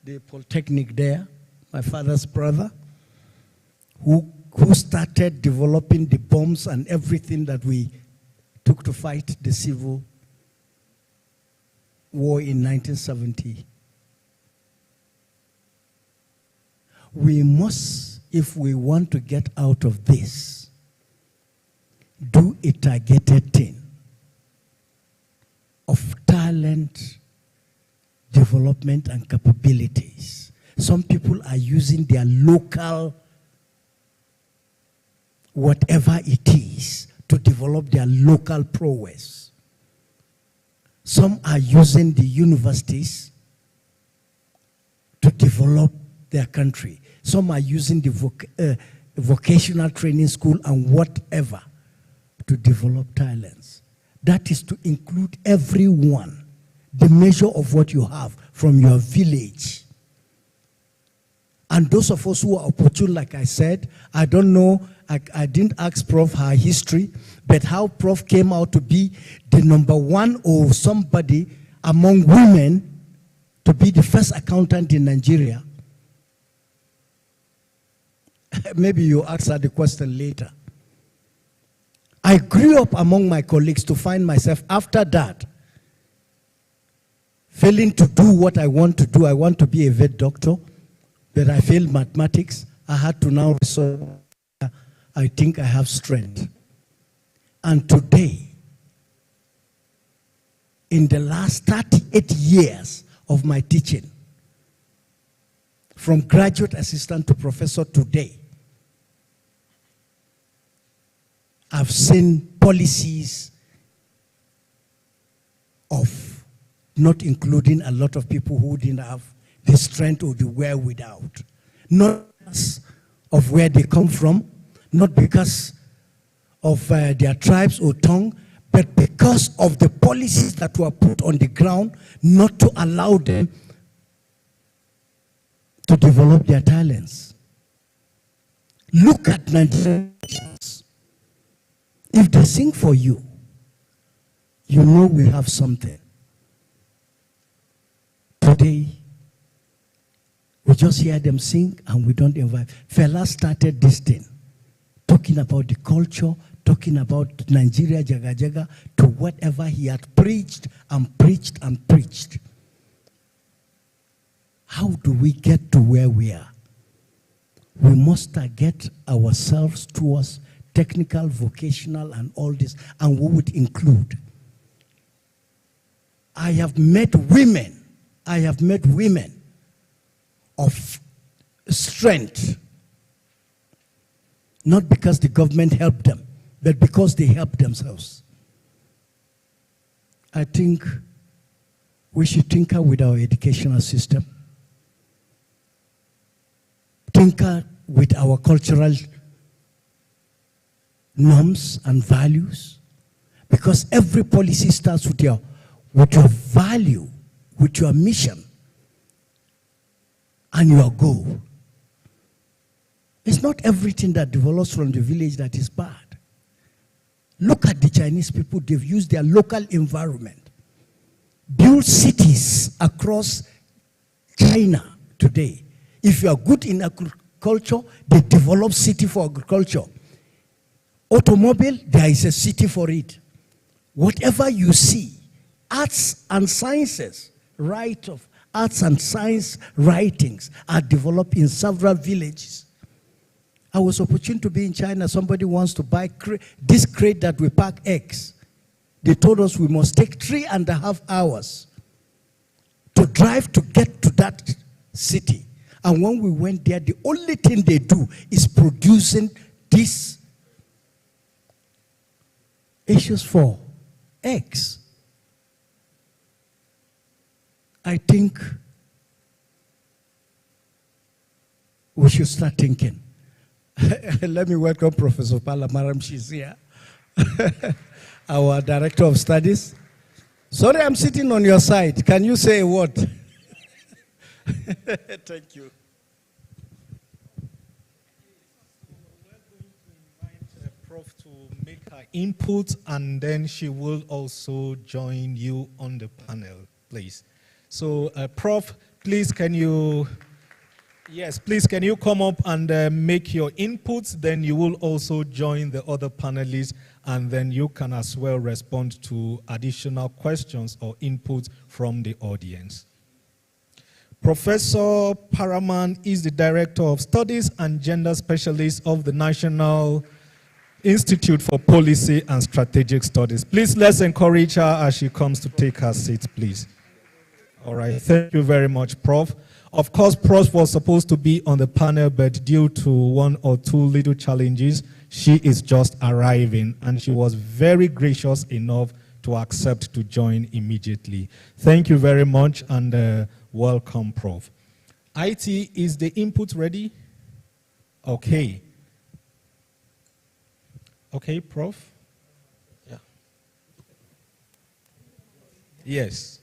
the Polytechnic there, my father's brother, who started developing the bombs and everything that we took to fight the civil war in 1970. We must, if we want to get out of this, do a targeted thing of talent, development, and capabilities. Some people are using their local, whatever it is, to develop their local prowess. Some are using the universities to develop their country. Some are using the vocational training school and whatever to develop talents. That is to include everyone, the measure of what you have from your village. And those of us who are opportune, like I said, I don't know, I didn't ask Prof her history, but how Prof came out to be the #1 or somebody among women to be the first accountant in Nigeria. Maybe you ask her the question later. I grew up among my colleagues to find myself after that failing to do what I want to do. I want to be a vet doctor, but I failed mathematics. I had to now resort. I think I have strength. And today, in the last 38 years of my teaching, from graduate assistant to professor today, I've seen policies of not including a lot of people who didn't have the strength or the wherewithal. Not because of where they come from, not because of their tribes or tongue, but because of the policies that were put on the ground not to allow them to develop their talents. Look at Nigerians. If they sing for you, you know we have something. Today, we just hear them sing and we don't invite. Fela started this thing, talking about the culture, talking about Nigeria, Jaga Jaga, to whatever he had preached and preached and preached. How do we get to where we are? We must target ourselves towards technical, vocational, and all this, and we would include I have met women of strength, not because the government helped them, but because they helped themselves. I think we should tinker with our educational system, tinker with our cultural norms and values, because every policy starts with your value, with your mission, and your goal. It's not everything that develops from the village that is bad. Look at the Chinese people. They've used their local environment, build cities across China today. If you are good in agriculture, they develop city for agriculture. Automobile, there is a city for it. Whatever you see, arts and sciences, arts and science writings are developed in several villages. I was opportune to be in China. Somebody wants to buy this crate that we pack eggs. They told us we must take 3.5 hours to drive to get to that city. And when we went there, the only thing they do is producing these issues for eggs. I think we should start thinking. Let me welcome Professor Palamaram. She's here. Our Director of Studies. Sorry, I'm sitting on your side. Can you say a word? Thank you. We're going to invite Prof to make her input, and then she will also join you on the panel, please. So, Prof, please can you come up and make your inputs? Then you will also join the other panelists, and then you can as well respond to additional questions or inputs from the audience. Professor Paraman is the Director of Studies and Gender Specialist of the National Institute for Policy and Strategic Studies. Please, let's encourage her as she comes to take her seat, please. All right, thank you very much, Prof. Of course, Prof was supposed to be on the panel, but due to one or two little challenges, she is just arriving, and she was very gracious enough to accept to join immediately. Thank you very much, and welcome, Prof. IT, is the input ready? Okay. Okay, Prof? Yeah. Yes.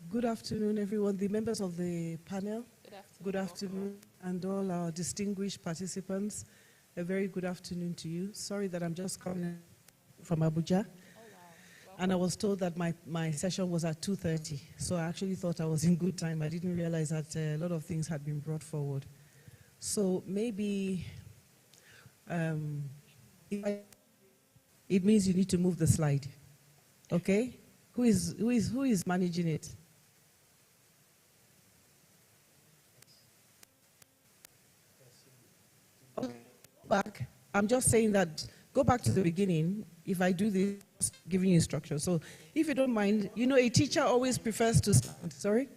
Good afternoon, everyone. The members of the panel. Good afternoon, and all our distinguished participants. A very good afternoon to you. Sorry that I'm just coming from Abuja. And I was told that my session was at 2:30, so I actually thought I was in good time. I didn't realize that a lot of things had been brought forward. So maybe it means you need to move the slide. Okay? Who is managing it? Back. I'm just saying that go back to the beginning. If I do this, giving you instructions. So if you don't mind, you know, a teacher always prefers to stand. Sorry?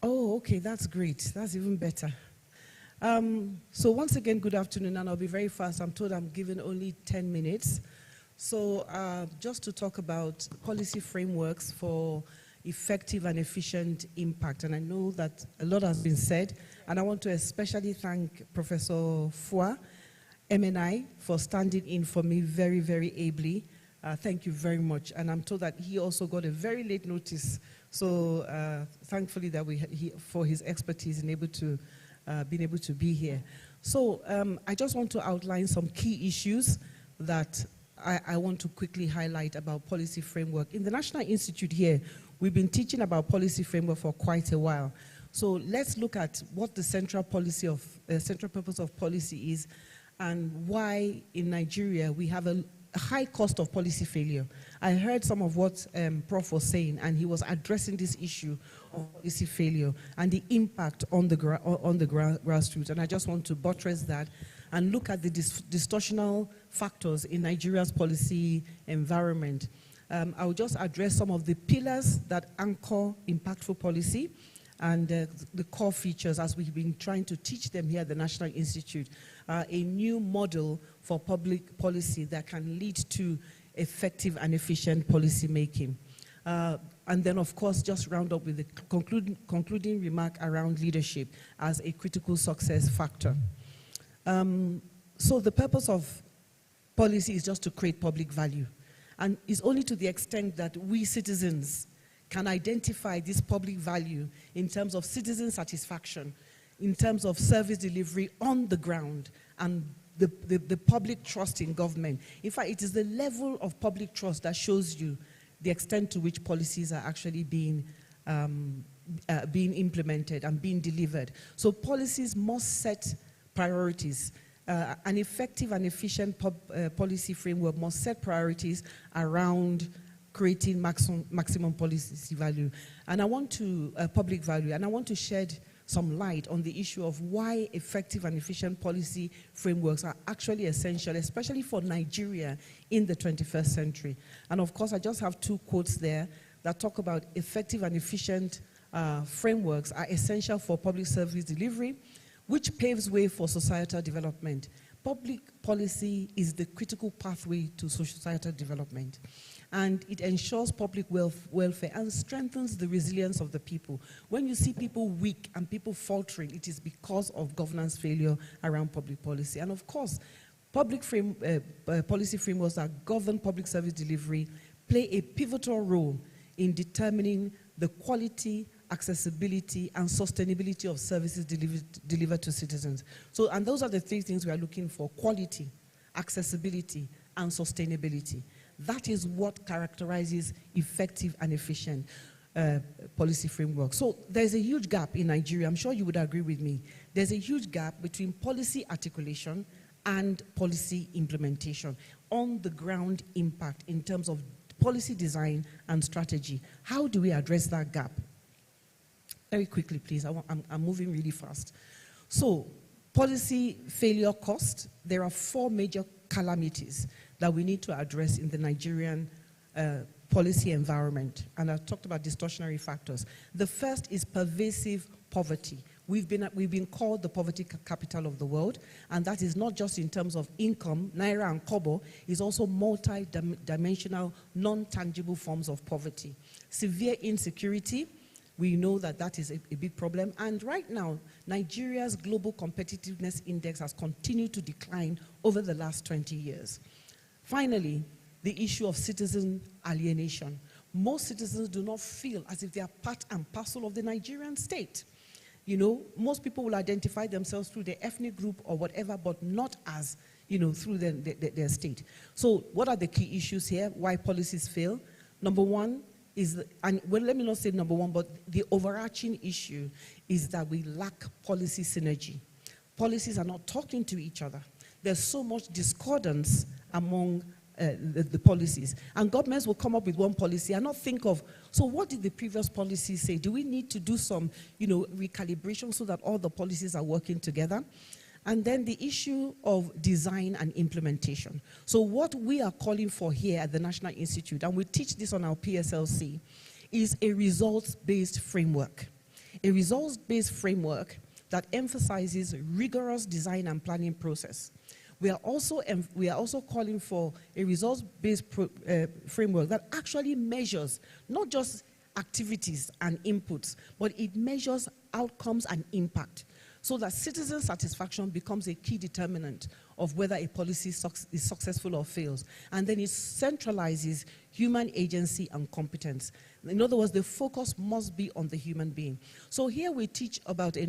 Oh, okay, that's great. That's even better. So once again, good afternoon, and I'll be very fast. I'm told I'm given only 10 minutes. So just to talk about policy frameworks for effective and efficient impact. And I know that a lot has been said, and I want to especially thank Professor Fua, MNI, for standing in for me very, very ably. Thank you very much. And I'm told that he also got a very late notice. So thankfully that for his expertise and being able to be here. So I just want to outline some key issues that I want to quickly highlight about policy framework. In the National Institute here, we've been teaching about policy framework for quite a while. So let's look at what the central purpose of policy is, and why in Nigeria we have a high cost of policy failure. I heard some of what Prof was saying, and he was addressing this issue of policy failure and the impact on the grassroots. And I just want to buttress that and look at the distortional factors in Nigeria's policy environment. I will just address some of the pillars that anchor impactful policy and the core features as we've been trying to teach them here at the National Institute, a new model for public policy that can lead to effective and efficient policy making. And then, of course, just round up with the concluding remark around leadership as a critical success factor. So the purpose of policy is just to create public value. And it's only to the extent that we citizens can identify this public value in terms of citizen satisfaction, in terms of service delivery on the ground, and the public trust in government. In fact, it is the level of public trust that shows you the extent to which policies are actually being implemented and being delivered. So policies must set priorities. An effective and efficient policy framework must set priorities around creating maximum policy value. And I want to, public value, and I want to shed some light on the issue of why effective and efficient policy frameworks are actually essential, especially for Nigeria in the 21st century. And of course, I just have two quotes there that talk about effective and efficient frameworks are essential for public service delivery, which paves way for societal development. Public policy is the critical pathway to societal development, and it ensures public welfare and strengthens the resilience of the people. When you see people weak and people faltering, it is because of governance failure around public policy. And of course, public policy frameworks that govern public service delivery play a pivotal role in determining the quality, accessibility, and sustainability of services delivered to citizens. So, and those are the three things we are looking for: quality, accessibility, and sustainability. That is what characterizes effective and efficient policy framework. So there's a huge gap in Nigeria. I'm sure you would agree with me. There's a huge gap between policy articulation and policy implementation, on the ground impact in terms of policy design and strategy. How do we address that gap? Very quickly, please. I'm moving really fast. So, policy failure cost. There are 4 major calamities that we need to address in the Nigerian policy environment. And I've talked about distortionary factors. The first is pervasive poverty. We've been called the poverty capital of the world, and that is not just in terms of income. Naira and kobo is also multi-dimensional, non-tangible forms of poverty. Severe insecurity. We know that that is a big problem. And right now, Nigeria's global competitiveness index has continued to decline over the last 20 years. Finally, the issue of citizen alienation. Most citizens do not feel as if they are part and parcel of the Nigerian state. You know, most people will identify themselves through their ethnic group or whatever, but not as, you know, through their state. So what are the key issues here? Why policies fail? Number one is, well, let me not say number one, but the overarching issue is that we lack policy synergy. Policies are not talking to each other. There's so much discordance among the policies. And governments will come up with one policy and not think of, so what did the previous policy say? Do we need to do some, you know, recalibration so that all the policies are working together? And then the issue of design and implementation. So what we are calling for here at the National Institute, and we teach this on our PSLC, is a results-based framework. A results-based framework that emphasizes rigorous design and planning process. We are also calling for a results-based framework that actually measures not just activities and inputs, but it measures outcomes and impact, so that citizen satisfaction becomes a key determinant of whether a policy is successful or fails. And then it centralizes human agency and competence. In other words, the focus must be on the human being. So here we teach about a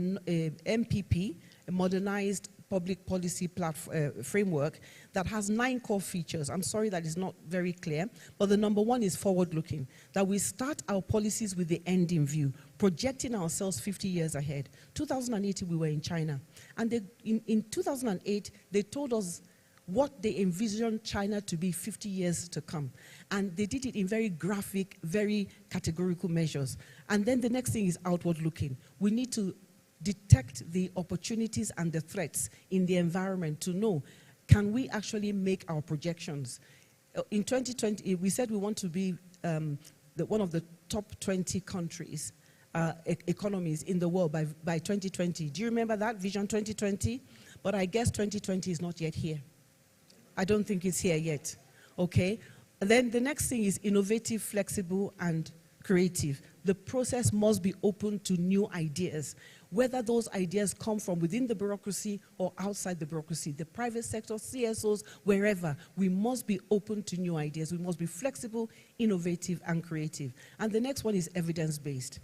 MPP, a modernized public policy framework that has 9 core features. I'm sorry that is not very clear, but the number one is forward-looking, that we start our policies with the end in view, projecting ourselves 50 years ahead. 2008, we were in China, and in 2008, they told us what they envisioned China to be 50 years to come. And they did it in very graphic, very categorical measures. And then the next thing is outward looking. We need to detect the opportunities and the threats in the environment to know, can we actually make our projections? In 2020, we said we want to be one of the top 20 countries, economies in the world by 2020. Do you remember that, Vision 2020? But I guess 2020 is not yet here. I don't think it's here yet, okay? And then the next thing is innovative, flexible, and creative. The process must be open to new ideas, whether those ideas come from within the bureaucracy or outside the bureaucracy, the private sector, CSOs, wherever. We must be open to new ideas. We must be flexible, innovative, and creative. And the next one is evidence-based.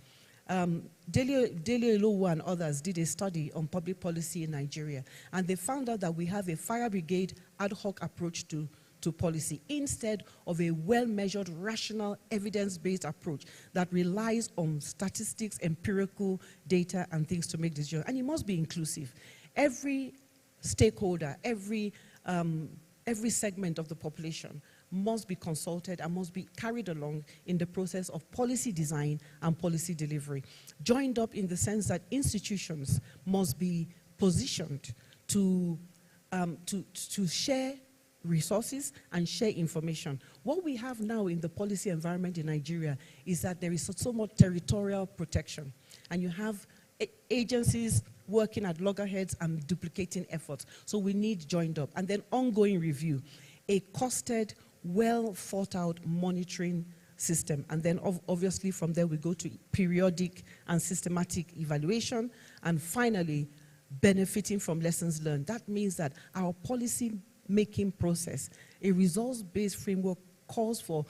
Delio Ilowo and others did a study on public policy in Nigeria, and they found out that we have a fire brigade ad hoc approach to policy instead of a well-measured, rational, evidence-based approach that relies on statistics, empirical data, and things to make decisions. And it must be inclusive. Every stakeholder, every segment of the population must be consulted and must be carried along in the process of policy design and policy delivery. Joined up in the sense that institutions must be positioned to share resources and share information. What we have now in the policy environment in Nigeria is that there is so much territorial protection, and you have agencies working at loggerheads and duplicating efforts. So we need joined up. And then ongoing review, a costed, well thought out monitoring system. And then obviously from there we go to periodic and systematic evaluation. And finally, benefiting from lessons learned. That means that our policy making process, a results-based framework, calls for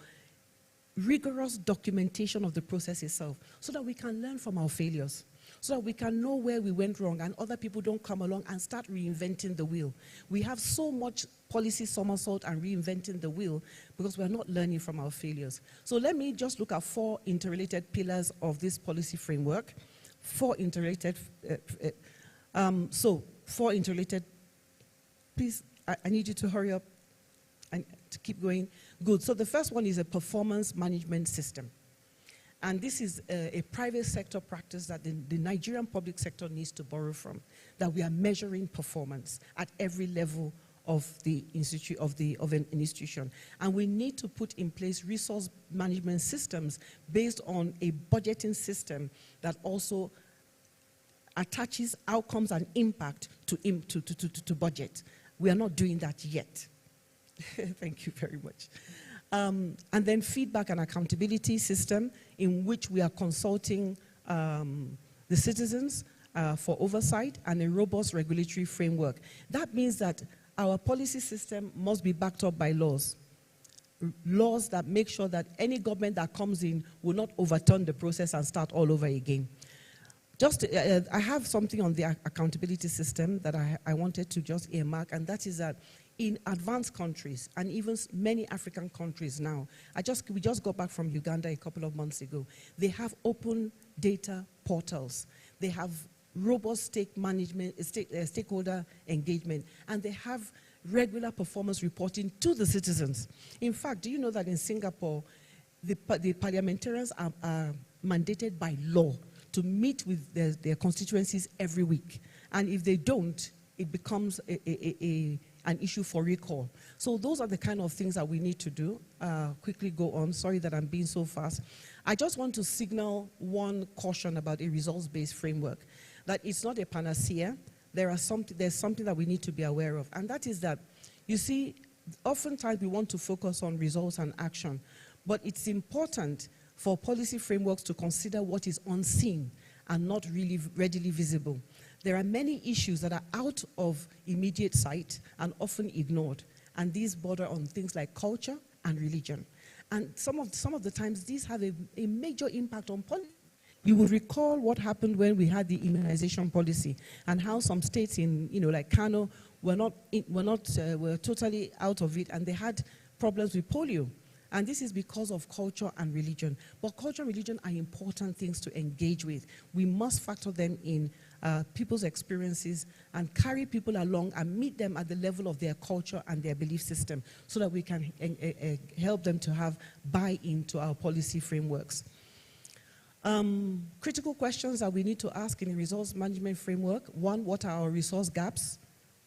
rigorous documentation of the process itself so that we can learn from our failures, so that we can know where we went wrong and other people don't come along and start reinventing the wheel. We have so much policy somersault and reinventing the wheel because we're not learning from our failures. So let me just look at 4 interrelated pillars of this policy framework. 4 interrelated, 4 interrelated, please, I need you to hurry up and to keep going. Good, so the first one is a performance management system. And this is a private sector practice that the Nigerian public sector needs to borrow from, that we are measuring performance at every level of the of an institution. And we need to put in place resource management systems based on a budgeting system that also attaches outcomes and impact to budget. We are not doing that yet. Thank you very much. And then feedback and accountability system in which we are consulting the citizens for oversight and a robust regulatory framework. That means that our policy system must be backed up by laws. Laws that make sure that any government that comes in will not overturn the process and start all over again. I have something on the accountability system that I wanted to just earmark, and that is that in advanced countries, and even many African countries now, we just got back from Uganda a couple of months ago. They have open data portals. They have robust stakeholder engagement, and they have regular performance reporting to the citizens. In fact, do you know that in Singapore, the parliamentarians are mandated by law to meet with their constituencies every week? And if they don't, it becomes an issue for recall. So those are the kind of things that we need to do. Quickly go on. Sorry that I'm being so fast. I just want to signal one caution about a results-based framework, that it's not a panacea. There's something that we need to be aware of, and that is that, you see, oftentimes we want to focus on results and action, but it's important for policy frameworks to consider what is unseen and not really readily visible. There are many issues that are out of immediate sight and often ignored, and these border on things like culture and religion. And some of the times these have a major impact on policy. You will recall what happened when we had the immunization policy and how some states in, like Kano were totally out of it, and they had problems with polio. And this is because of culture and religion. But culture and religion are important things to engage with. We must factor them in people's experiences and carry people along and meet them at the level of their culture and their belief system so that we can help them to have buy-in to our policy frameworks. Critical questions that we need to ask in the resource management framework. One, what are our resource gaps?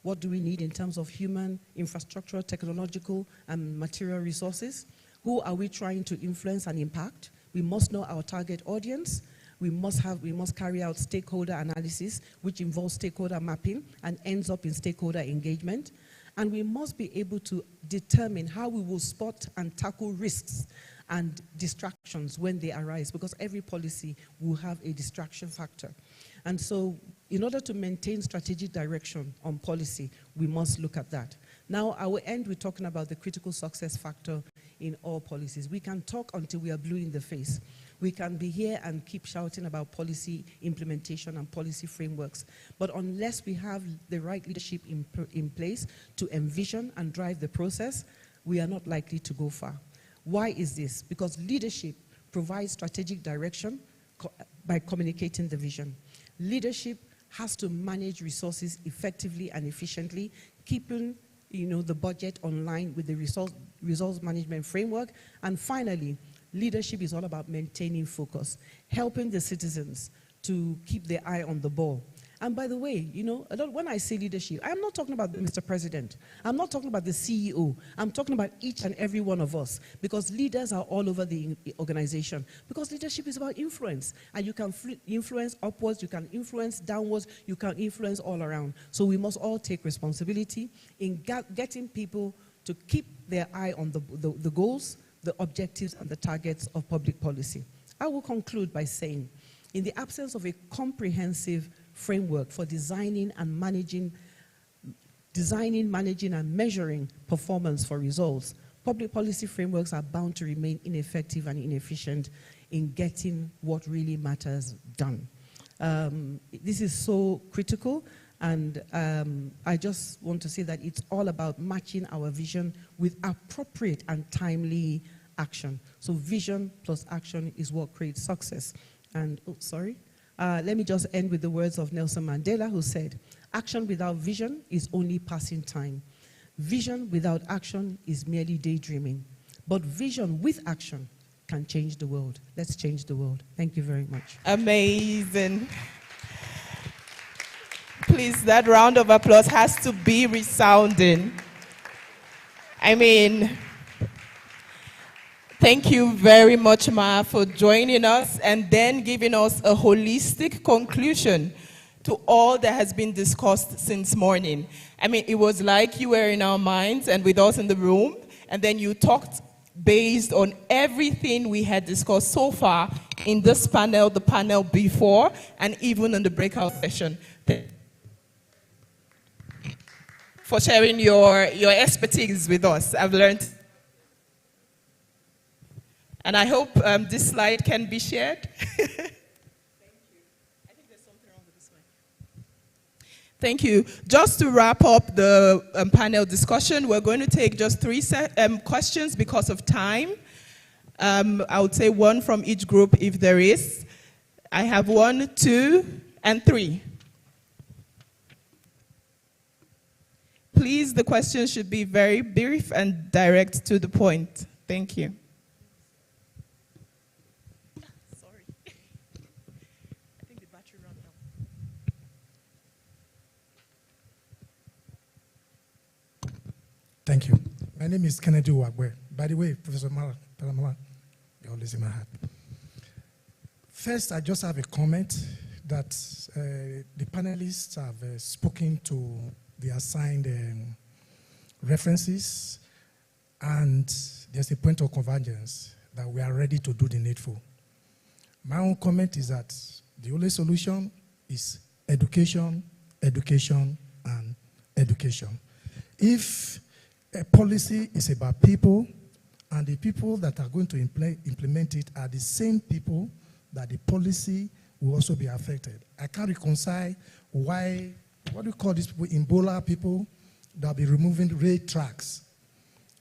What do we need in terms of human, infrastructural, technological, and material resources? Who are we trying to influence and impact? We must know our target audience. We must carry out stakeholder analysis, which involves stakeholder mapping and ends up in stakeholder engagement. And we must be able to determine how we will spot and tackle risks and distractions when they arise, because every policy will have a distraction factor. And so in order to maintain strategic direction on policy, we must look at that. Now, I will end with talking about the critical success factor in all policies. We can talk until we are blue in the face. We can be here and keep shouting about policy implementation and policy frameworks. But unless we have the right leadership in place to envision and drive the process, we are not likely to go far. Why is this? Because leadership provides strategic direction by communicating the vision. Leadership has to manage resources effectively and efficiently, keeping the budget online with the resource management framework. And finally, leadership is all about maintaining focus, helping the citizens to keep their eye on the ball. And by the way, when I say leadership, I'm not talking about Mr. President. I'm not talking about the CEO. I'm talking about each and every one of us, because leaders are all over the organization. Because leadership is about influence, and you can influence upwards, you can influence downwards, you can influence all around. So we must all take responsibility in getting people to keep their eye on the goals, the objectives, and the targets of public policy. I will conclude by saying, in the absence of a comprehensive framework for designing, managing, and measuring performance for results, public policy frameworks are bound to remain ineffective and inefficient in getting what really matters done. This is so critical, and I just want to say that it's all about matching our vision with appropriate and timely action. So vision plus action is what creates success. And, let me just end with the words of Nelson Mandela, who said, "Action without vision is only passing time. Vision without action is merely daydreaming. But vision with action can change the world." Let's change the world. Thank you very much. Amazing. Please, that round of applause has to be resounding. Thank you very much, Ma, for joining us and then giving us a holistic conclusion to all that has been discussed since morning. It was like you were in our minds and with us in the room, and then you talked based on everything we had discussed so far in this panel, the panel before, and even in the breakout session. For sharing your expertise with us. I've learned. And I hope this slide can be shared. Thank you. I think there's something wrong with this mic. Thank you. Just to wrap up the panel discussion, we're going to take just 3 questions because of time. I would say 1 from each group if there is. I have 1, 2, and 3. Please, the questions should be very brief and direct to the point. Thank you. Thank you. My name is Kennedy Wagwe. By the way, Professor Mala, you're always in my heart. First, I just have a comment that the panelists have spoken to the assigned references, and there's a point of convergence that we are ready to do the needful. My own comment is that the only solution is education, education, and education. If a policy is about people, and the people that are going to implement it are the same people that the policy will also be affected. I can't reconcile why, what do you call these people, Ebola people, that will be removing rail tracks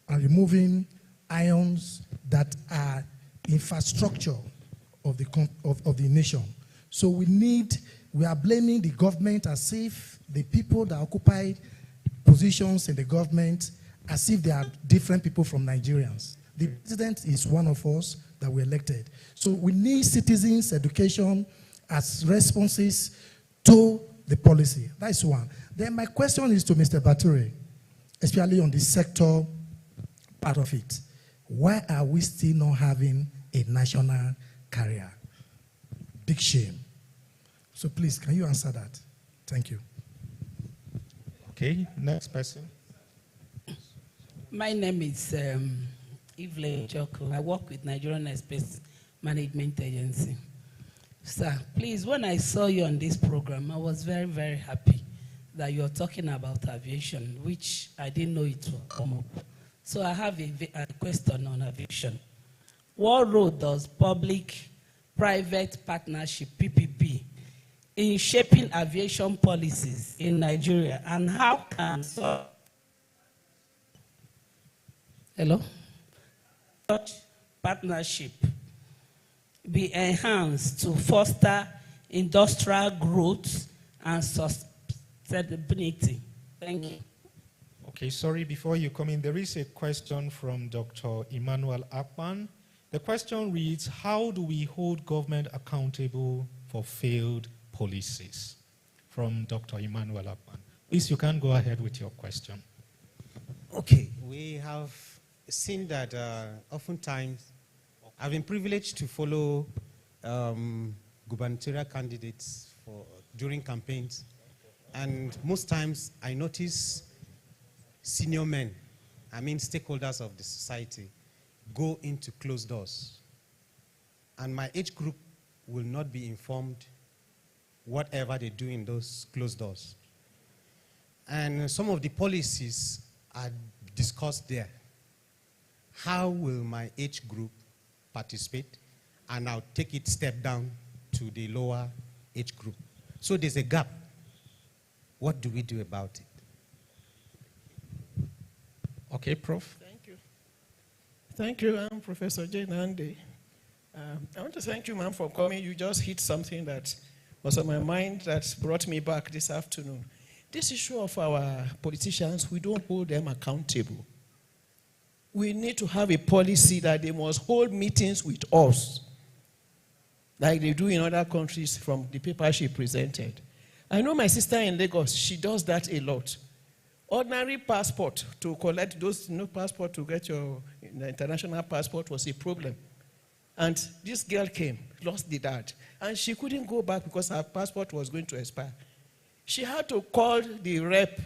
and removing ions that are infrastructure of the nation. So we are blaming the government as if the people that occupied positions in the government as if they are different people from Nigerians. The president is one of us, that were elected. So we need citizens' education as responses to the policy. That's one. Then my question is to Mr. Bature, especially on the sector part of it. Why are we still not having a national carrier? Big shame. So please, can you answer that? Thank you. Okay, next person. My name is Evelyn Joko. I work with Nigerian Express Management Agency. Sir, please, when I saw you on this program, I was very, very happy that you're talking about aviation, which I didn't know it would come up. So I have a question on aviation. What role does public-private partnership, PPP, in shaping aviation policies in Nigeria, and how can such partnership be enhanced to foster industrial growth and sustainability? Thank you. Okay, sorry, before you come in, there is a question from Dr. Emmanuel Akpan. The question reads, how do we hold government accountable for failed policies? From Dr. Emmanuel Akpan. Please, you can go ahead with your question. Okay, we have seen that oftentimes I've been privileged to follow gubernatorial candidates during campaigns, and most times I notice senior men, stakeholders of the society, go into closed doors. And my age group will not be informed whatever they do in those closed doors. And some of the policies are discussed there. How will my age group participate? And I'll take it step down to the lower age group. So there's a gap. What do we do about it? Okay, Prof. Thank you. Thank you, I'm Professor Jane Nande. I want to thank you, ma'am, for coming. You just hit something that was on my mind that brought me back this afternoon. This issue of our politicians, we don't hold them accountable. We need to have a policy that they must hold meetings with us, like they do in other countries from the paper she presented. I know my sister in Lagos, she does that a lot. Ordinary passport to collect those, passport to get your international passport was a problem. And this girl came, lost the dad, and she couldn't go back because her passport was going to expire. She had to call the rep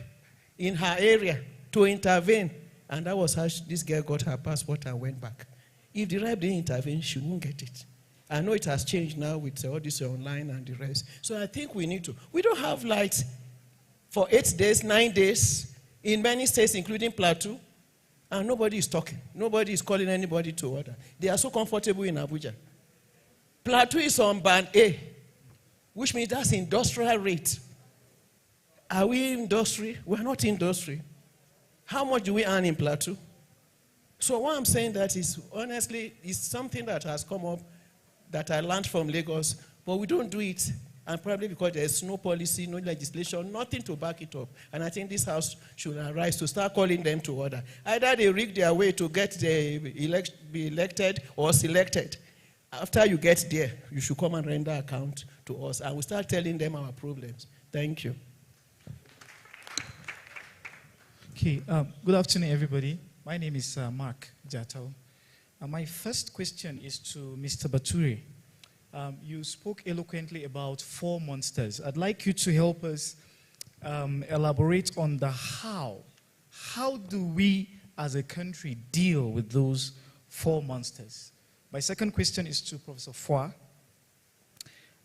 in her area to intervene, and that was how this girl got her passport and went back. If the rep didn't intervene, she won't get it. I know it has changed now with all this online and the rest. So I think we need to. We don't have lights for 8 days, 9 days, in many states, including Plateau, and nobody is talking. Nobody is calling anybody to order. They are so comfortable in Abuja. Plateau is on band A, which means that's industrial rate. Are we industry? We're not industry. How much do we earn in Plateau? So what I'm saying that is, honestly, it's something that has come up that I learned from Lagos, but we don't do it. And probably because there's no policy, no legislation, nothing to back it up. And I think this House should arise to start calling them to order. Either they rig their way to get be elected or selected. After you get there, you should come and render account to us. And we'll start telling them our problems. Thank you. Okay, good afternoon, everybody. My name is Mark Jatau. My first question is to Mr. Bature. You spoke eloquently about 4 monsters. I'd like you to help us elaborate on the how. How do we as a country deal with those 4 monsters? My second question is to Professor Foy.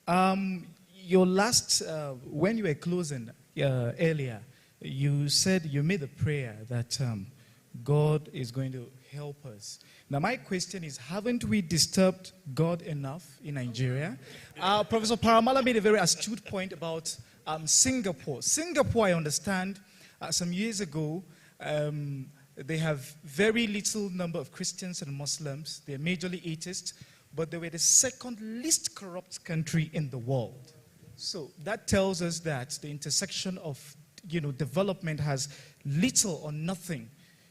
Your last, when you were closing earlier, you said you made a prayer that God is going to help us. Now, my question is, haven't we disturbed God enough in Nigeria? Professor Paramala made a very astute point about Singapore. Singapore, I understand, some years ago, they have very little number of Christians and Muslims. They're majorly atheists, but they were the second least corrupt country in the world. So that tells us that the intersection of development has little or nothing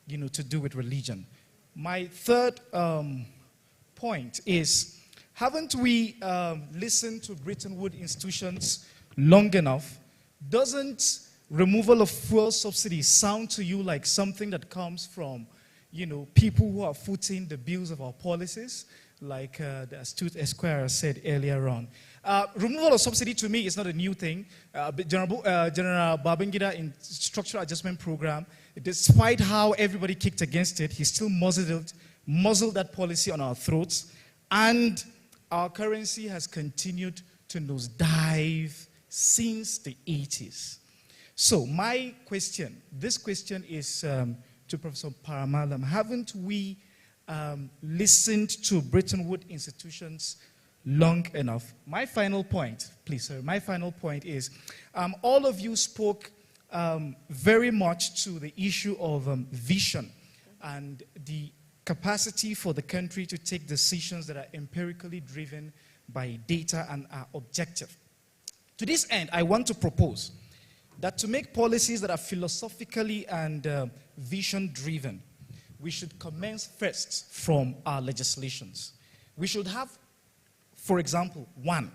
to do with religion. My third point is, haven't we listened to Bretton Woods institutions long enough? Doesn't removal of fuel subsidies sound to you like something that comes from, people who are footing the bills of our policies, like the astute Esquire said earlier on? Removal of subsidy to me is not a new thing. General Babangida in Structural Adjustment Program, despite how everybody kicked against it, he still muzzled that policy on our throats, and our currency has continued to nosedive since the 80s. So my question, this question is to Professor Paramalam. Haven't we listened to Bretton Woods institutions long enough? My final point, please, sir, my final point is, all of you spoke very much to the issue of vision and the capacity for the country to take decisions that are empirically driven by data and are objective. To this end, I want to propose that to make policies that are philosophically and vision-driven, we should commence first from our legislations. We should have, for example, one,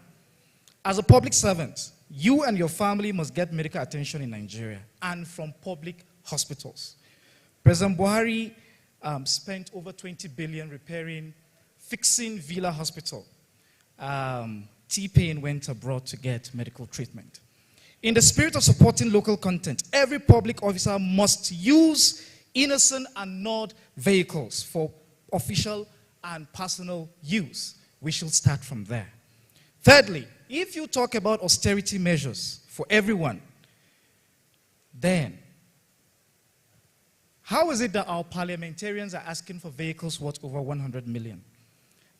as a public servant, you and your family must get medical attention in Nigeria and from public hospitals. President Buhari spent over 20 billion fixing Villa Hospital. T-Pain went abroad to get medical treatment. In the spirit of supporting local content, every public officer must use innocent and not vehicles for official and personal use. We should start from there. Thirdly, if you talk about austerity measures for everyone, then how is it that our parliamentarians are asking for vehicles worth over 100 million?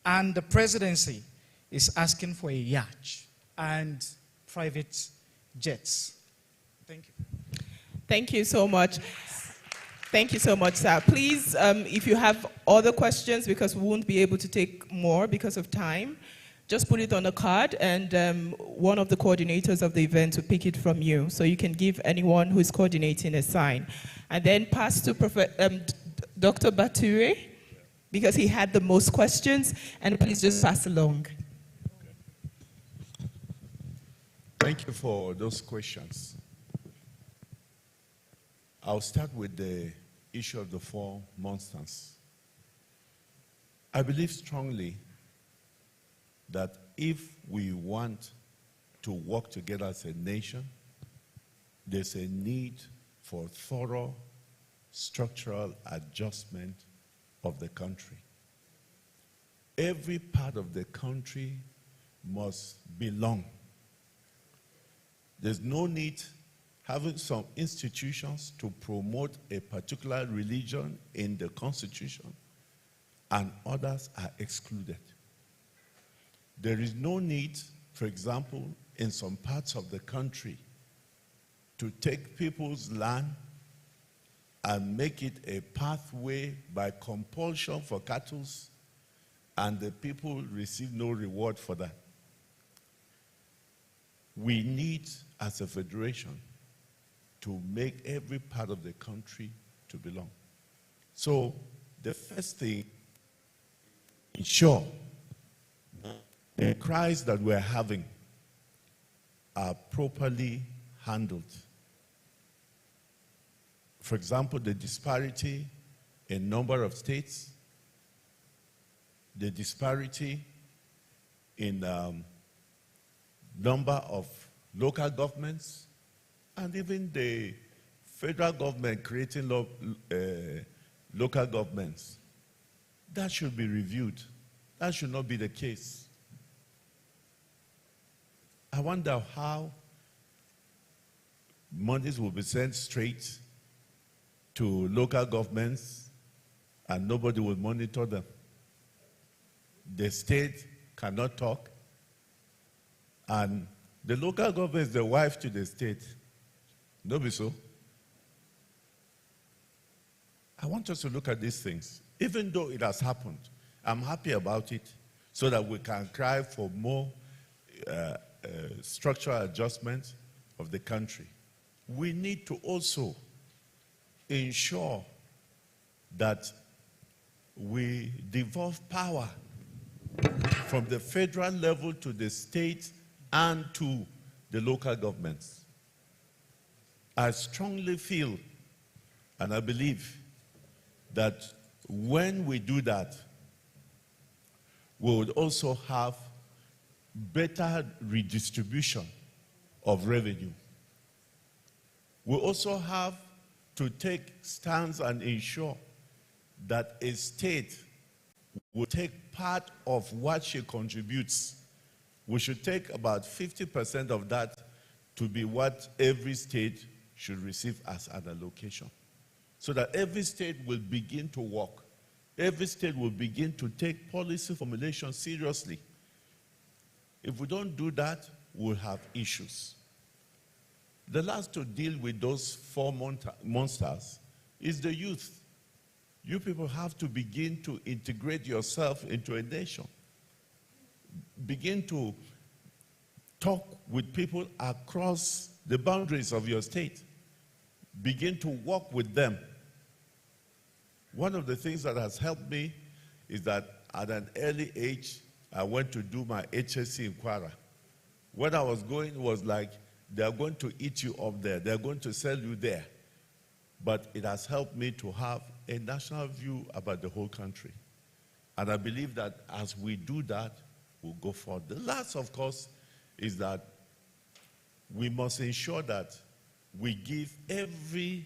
And the presidency is asking for a yacht and private jets. Thank you. Thank you so much. Thank you so much, sir. Please, if you have other questions, because we won't be able to take more because of time, just put it on a card, and one of the coordinators of the event will pick it from you. So you can give anyone who is coordinating a sign. And then pass to Dr. Bature, because he had the most questions, and please just pass along. Thank you for those questions. I'll start with the issue of the 4 monsters. I believe strongly that if we want to work together as a nation, there's a need for thorough structural adjustment of the country. Every part of the country must belong. There's no need having some institutions to promote a particular religion in the Constitution, and others are excluded. There is no need, for example, in some parts of the country, to take people's land and make it a pathway by compulsion for cattle, and the people receive no reward for that. We need, as a federation, to make every part of the country to belong. So the first thing, ensure the cries that we're having are properly handled. For example, the disparity in number of states, the disparity in number of local governments, and even the federal government creating local governments. That should be reviewed. That should not be the case. I wonder how monies will be sent straight to local governments and nobody will monitor them. The state cannot talk, and the local government is the wife to the state. No be so? I want us to look at these things. Even though it has happened, I'm happy about it, so that we can cry for more structural adjustment of the country. We need to also ensure that we devolve power from the federal level to the state and to the local governments. I strongly feel and I believe that when we do that, we would also have better redistribution of revenue. We also have to take stands and ensure that a state will take part of what she contributes. We should take about 50% of that to be what every state should receive as an allocation, so that every state will begin to work. Every state will begin to take policy formulation seriously. If we don't do that, we'll have issues. The last to deal with those four monsters is the youth. You people have to begin to integrate yourself into a nation. Begin to talk with people across the boundaries of your state. Begin to work with them. One of the things that has helped me is that at an early age, I went to do my HSC in Kwara. When I was going, it was like, they are going to eat you up there. They are going to sell you there. But it has helped me to have a national view about the whole country. And I believe that as we do that, we'll go forward. The last, of course, is that we must ensure that we give every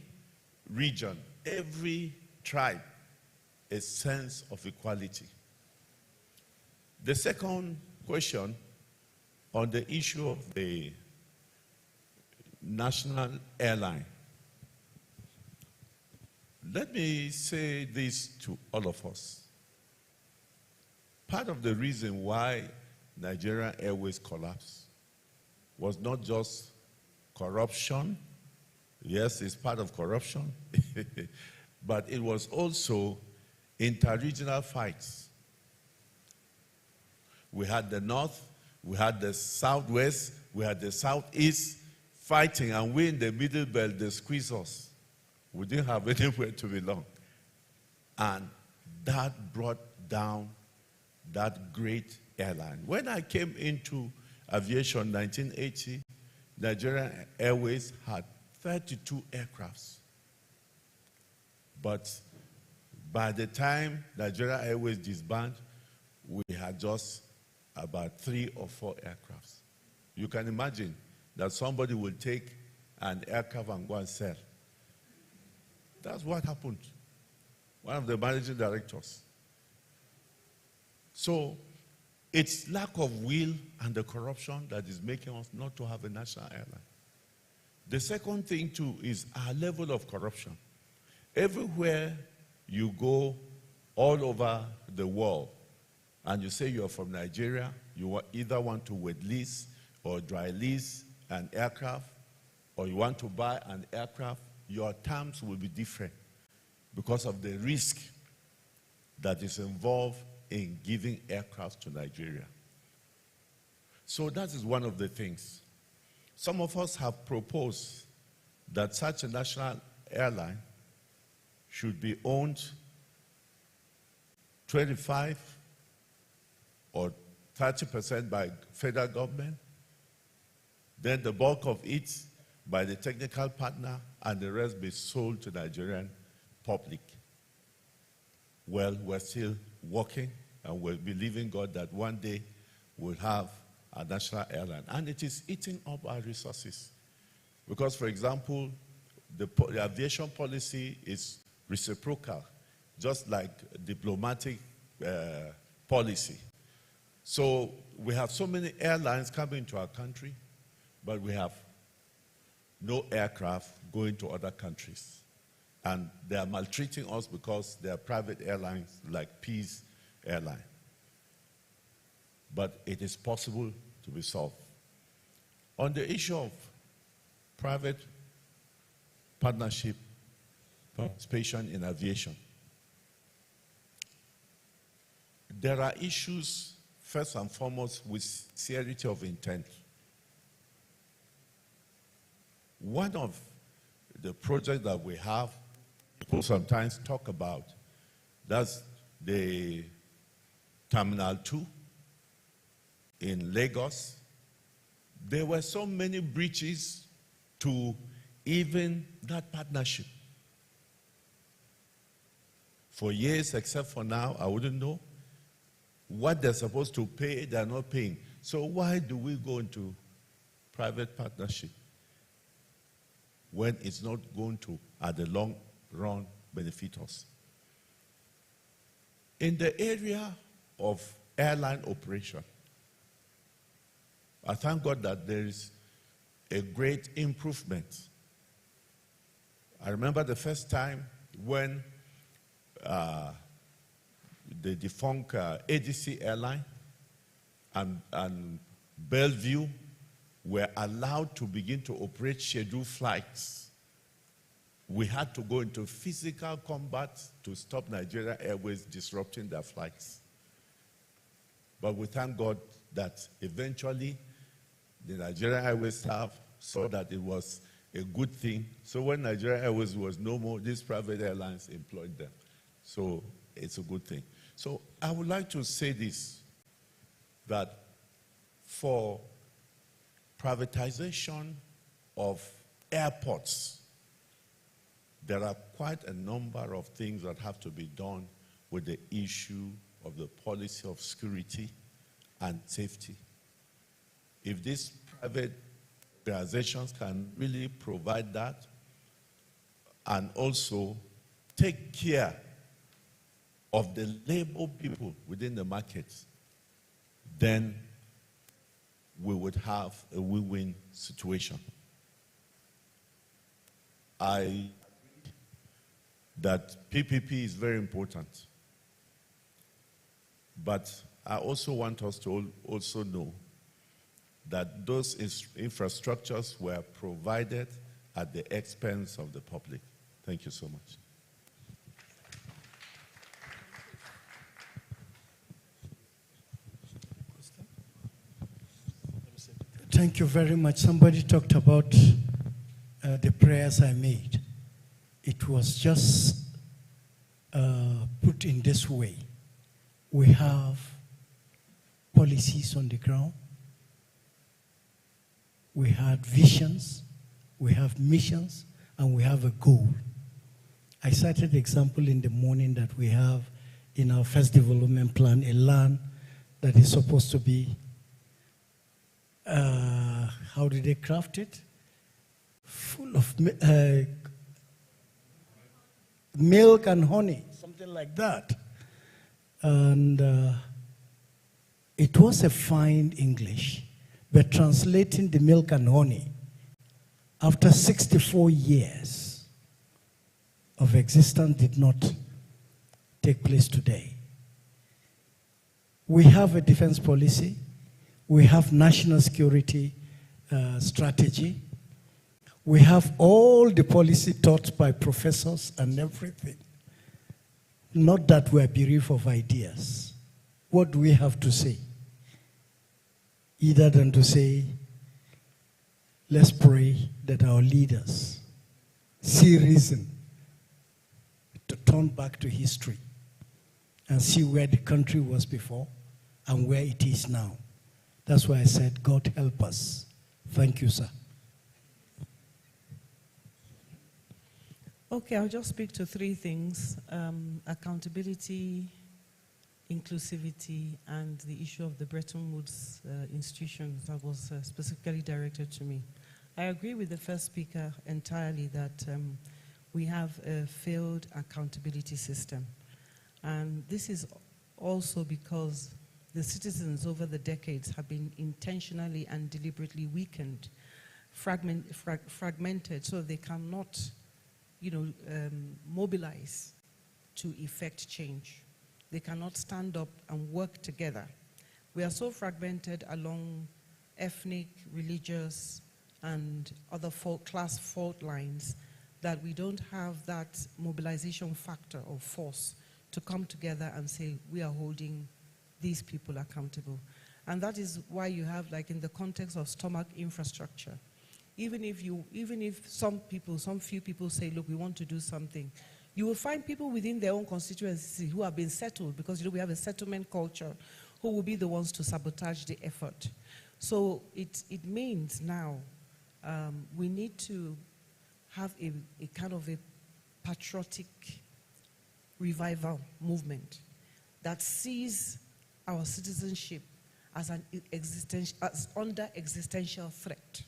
region, every tribe, a sense of equality. The second question on the issue of the national airline. Let me say this to all of us. Part of the reason why Nigerian Airways collapsed was not just corruption. Yes, it's part of corruption. But it was also interregional fights. We had the North, we had the Southwest, we had the Southeast fighting, and we in the middle belt, they squeeze us. We didn't have anywhere to belong. And that brought down that great airline. When I came into aviation in 1980, Nigerian Airways had 32 aircrafts. But by the time Nigerian Airways disbanded, we had just about 3 or 4 aircrafts. You can imagine that somebody will take an aircraft and go and sell. That's what happened. One of the managing directors. So it's lack of will and the corruption that is making us not to have a national airline. The second thing too is our level of corruption. Everywhere you go all over the world and you say you're from Nigeria, you either want to wet lease or dry lease an aircraft, or you want to buy an aircraft, your terms will be different because of the risk that is involved in giving aircraft to Nigeria. So that is one of the things. Some of us have proposed that such a national airline should be owned 25 or 30% by federal government, then the bulk of it by the technical partner, and the rest be sold to the Nigerian public. Well, we're still working, and we're believing God that one day we'll have a national airline. And it is eating up our resources. Because, for example, the aviation policy is reciprocal, just like diplomatic policy. So we have so many airlines coming to our country, but we have no aircraft going to other countries. And they are maltreating us because they are private airlines like Peace Airline. But it is possible to be solved. On the issue of private partnership participation in aviation, there are issues, first and foremost, with sincerity of intent. One of the projects that we have, people sometimes talk about, that's the Terminal 2 in Lagos. There were so many breaches to even that partnership. For years, except for now, I wouldn't know. What they're supposed to pay, they're not paying. So why do we go into private partnership when it's not going to, at the long run, benefit us? In the area of airline operation, I thank God that there is a great improvement. I remember the first time when the defunct ADC airline and Bellevue were allowed to begin to operate scheduled flights. We had to go into physical combat to stop Nigeria Airways disrupting their flights. But we thank God that eventually the Nigeria Airways staff saw that it was a good thing. So when Nigeria Airways was no more, these private airlines employed them. So it's a good thing. So I would like to say this, that for privatization of airports, there are quite a number of things that have to be done with the issue of the policy of security and safety. If these private organizations can really provide that and also take care of the labor people within the market, then we would have a win-win situation. I agree that PPP is very important, but I also want us to also know that those infrastructures were provided at the expense of the public. Thank you so much. Thank you very much. Somebody talked about the prayers I made. It was just put in this way. We have policies on the ground. We had visions, we have missions, and we have a goal. I cited the example in the morning that we have in our first development plan a land that is supposed to be, how did they craft it? Full of milk and honey, something like that. And it was a fine English, but translating the milk and honey after 64 years of existence did not take place today. We have a defense policy. We have national security strategy. We have all the policy taught by professors and everything. Not that we are bereft of ideas. What do we have to say? Either than to say, let's pray that our leaders see reason to turn back to history and see where the country was before and where it is now. That's why I said, God help us. Thank you, sir. Okay, I'll just speak to three things. Accountability, inclusivity, and the issue of the Bretton Woods institution that was specifically directed to me. I agree with the first speaker entirely that we have a failed accountability system. And this is also because the citizens over the decades have been intentionally and deliberately weakened, fragmented, so they cannot, mobilize to effect change. They cannot stand up and work together. We are so fragmented along ethnic, religious, and other class fault lines that we don't have that mobilization factor or force to come together and say, we are holding these people accountable. And that is why you have, like in the context of stomach infrastructure, even if some few people say, look, we want to do something, you will find people within their own constituency who have been settled, because we have a settlement culture, who will be the ones to sabotage the effort. So it means now we need to have a kind of a patriotic revival movement that sees our citizenship as under existential threat.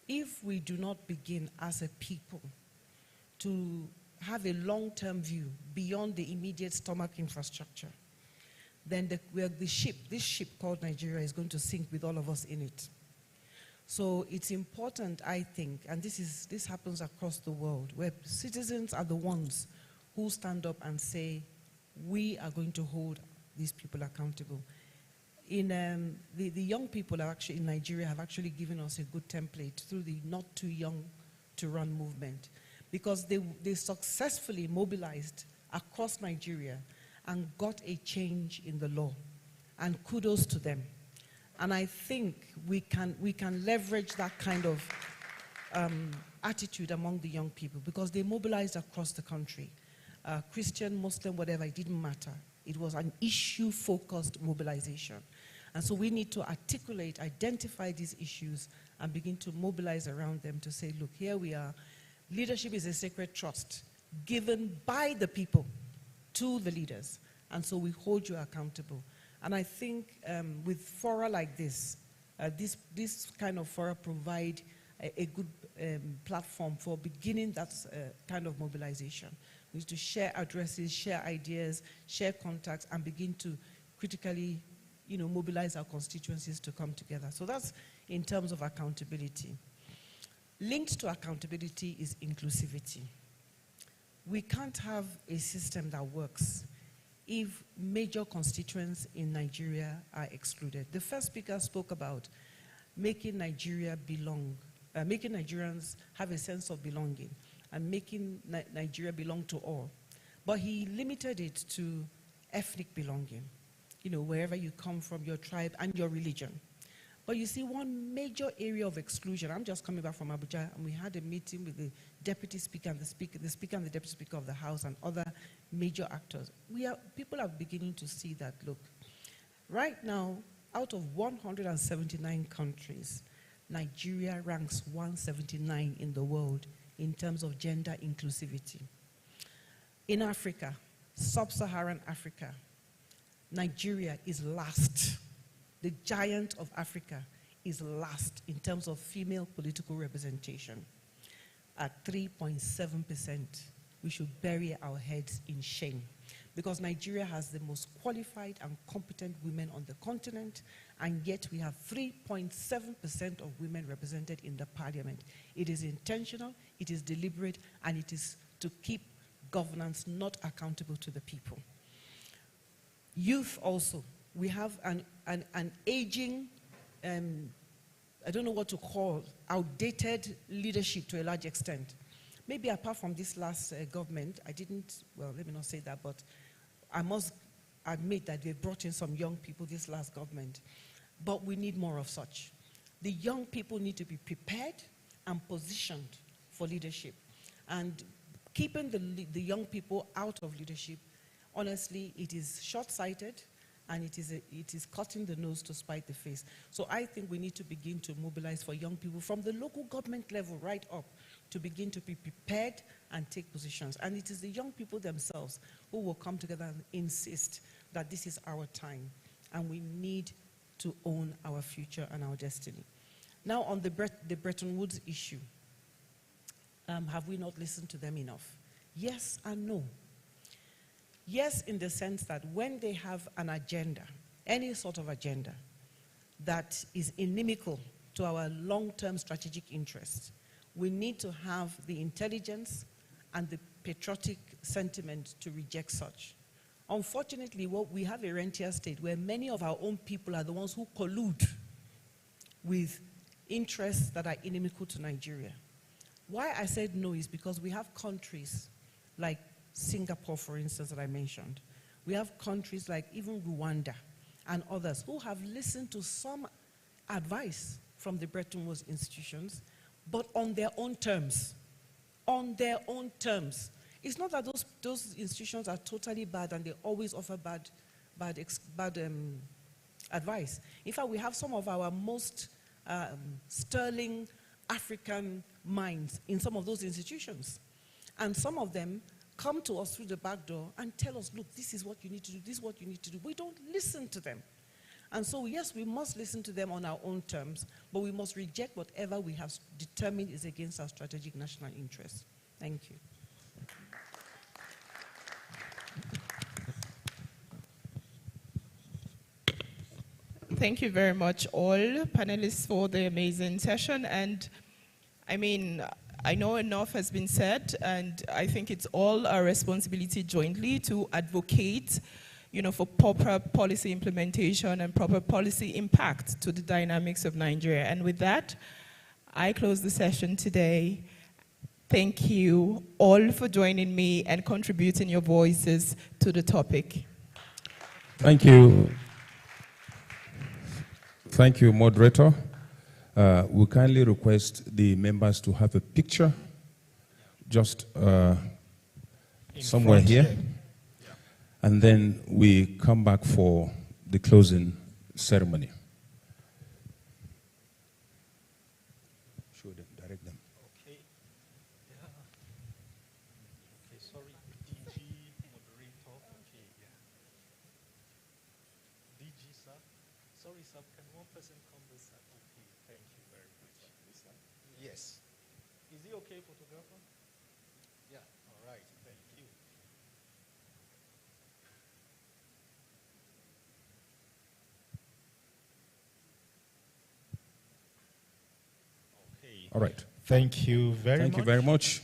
If we do not begin as a people to have a long-term view beyond the immediate stomach infrastructure, then this ship called Nigeria is going to sink with all of us in it. So it's important, I think, and this happens across the world, where citizens are the ones who stand up and say, we are going to hold these people accountable. The young people in Nigeria have actually given us a good template through the Not Too Young to Run movement, because they successfully mobilized across Nigeria and got a change in the law. And kudos to them. And I think we can leverage that kind of attitude among the young people, because they mobilized across the country. Christian, Muslim, whatever, it didn't matter. It was an issue-focused mobilization. And so we need to articulate, identify these issues, and begin to mobilize around them to say, look, here we are. Leadership is a sacred trust given by the people to the leaders. And so we hold you accountable. And I think with fora like this kind of fora provide a good platform for beginning that kind of mobilization. We need to share addresses, share ideas, share contacts, and begin to critically, mobilize our constituencies to come together. So that's in terms of accountability. Linked to accountability is inclusivity. We can't have a system that works if major constituents in Nigeria are excluded. The first speaker spoke about making Nigeria belong, making Nigerians have a sense of belonging, and making Nigeria belong to all. But he limited it to ethnic belonging, wherever you come from, your tribe and your religion. But you see, one major area of exclusion, I'm just coming back from Abuja, and we had a meeting with the deputy speaker and the speaker and the deputy speaker of the House and other major actors. People are beginning to see that, look, right now, out of 179 countries, Nigeria ranks 179 in the world in terms of gender inclusivity. In Africa, sub-Saharan Africa, Nigeria is last. The giant of Africa is last in terms of female political representation at 3.7%. We should bury our heads in shame, because Nigeria has the most qualified and competent women on the continent, and yet we have 3.7% of women represented in the parliament. It is intentional, it is deliberate, and it is to keep governance not accountable to the people. Youth also. We have an aging, I don't know what to call, outdated leadership to a large extent. Maybe apart from this last government, let me not say that, but I must admit that they brought in some young people this last government. But we need more of such. The young people need to be prepared and positioned for leadership. And keeping the young people out of leadership, honestly, it is short-sighted, and it is cutting the nose to spite the face. So I think we need to begin to mobilize for young people from the local government level right up to begin to be prepared and take positions. And it is the young people themselves who will come together and insist that this is our time, and we need to own our future and our destiny. Now on the Bretton Woods issue, have we not listened to them enough? Yes and no. Yes, in the sense that when they have an agenda, any sort of agenda, that is inimical to our long-term strategic interests, we need to have the intelligence and the patriotic sentiment to reject such. Unfortunately, we have a rentier state where many of our own people are the ones who collude with interests that are inimical to Nigeria. Why I said no is because we have countries like Singapore, for instance, that I mentioned. We have countries like even Rwanda and others who have listened to some advice from the Bretton Woods institutions, but on their own terms. On their own terms. It's not that those institutions are totally bad and they always offer bad advice. In fact, we have some of our most sterling African minds in some of those institutions. And some of them come to us through the back door and tell us, look, this is what you need to do, this is what you need to do. We don't listen to them. And so, yes, we must listen to them on our own terms, but we must reject whatever we have determined is against our strategic national interests. Thank you. Thank you very much, all panelists, for the amazing session. And I mean, I know enough has been said, and I think it's all our responsibility jointly to advocate, for proper policy implementation and proper policy impact to the dynamics of Nigeria. And with that, I close the session today. Thank you all for joining me and contributing your voices to the topic. Thank you. Thank you, moderator. We kindly request the members to have a picture just somewhere here. Yeah. And then we come back for the closing ceremony. Show them, direct them. Okay. Yeah. Okay, sorry. DG, moderator. Okay, yeah. DG, sir. Sorry, sir. Can one person come this side? Okay, thank you very much. This side? Yes. Is it okay, photographer? Yeah, all right. Thank you. Okay. All right. Thank you very much. Thank you very much.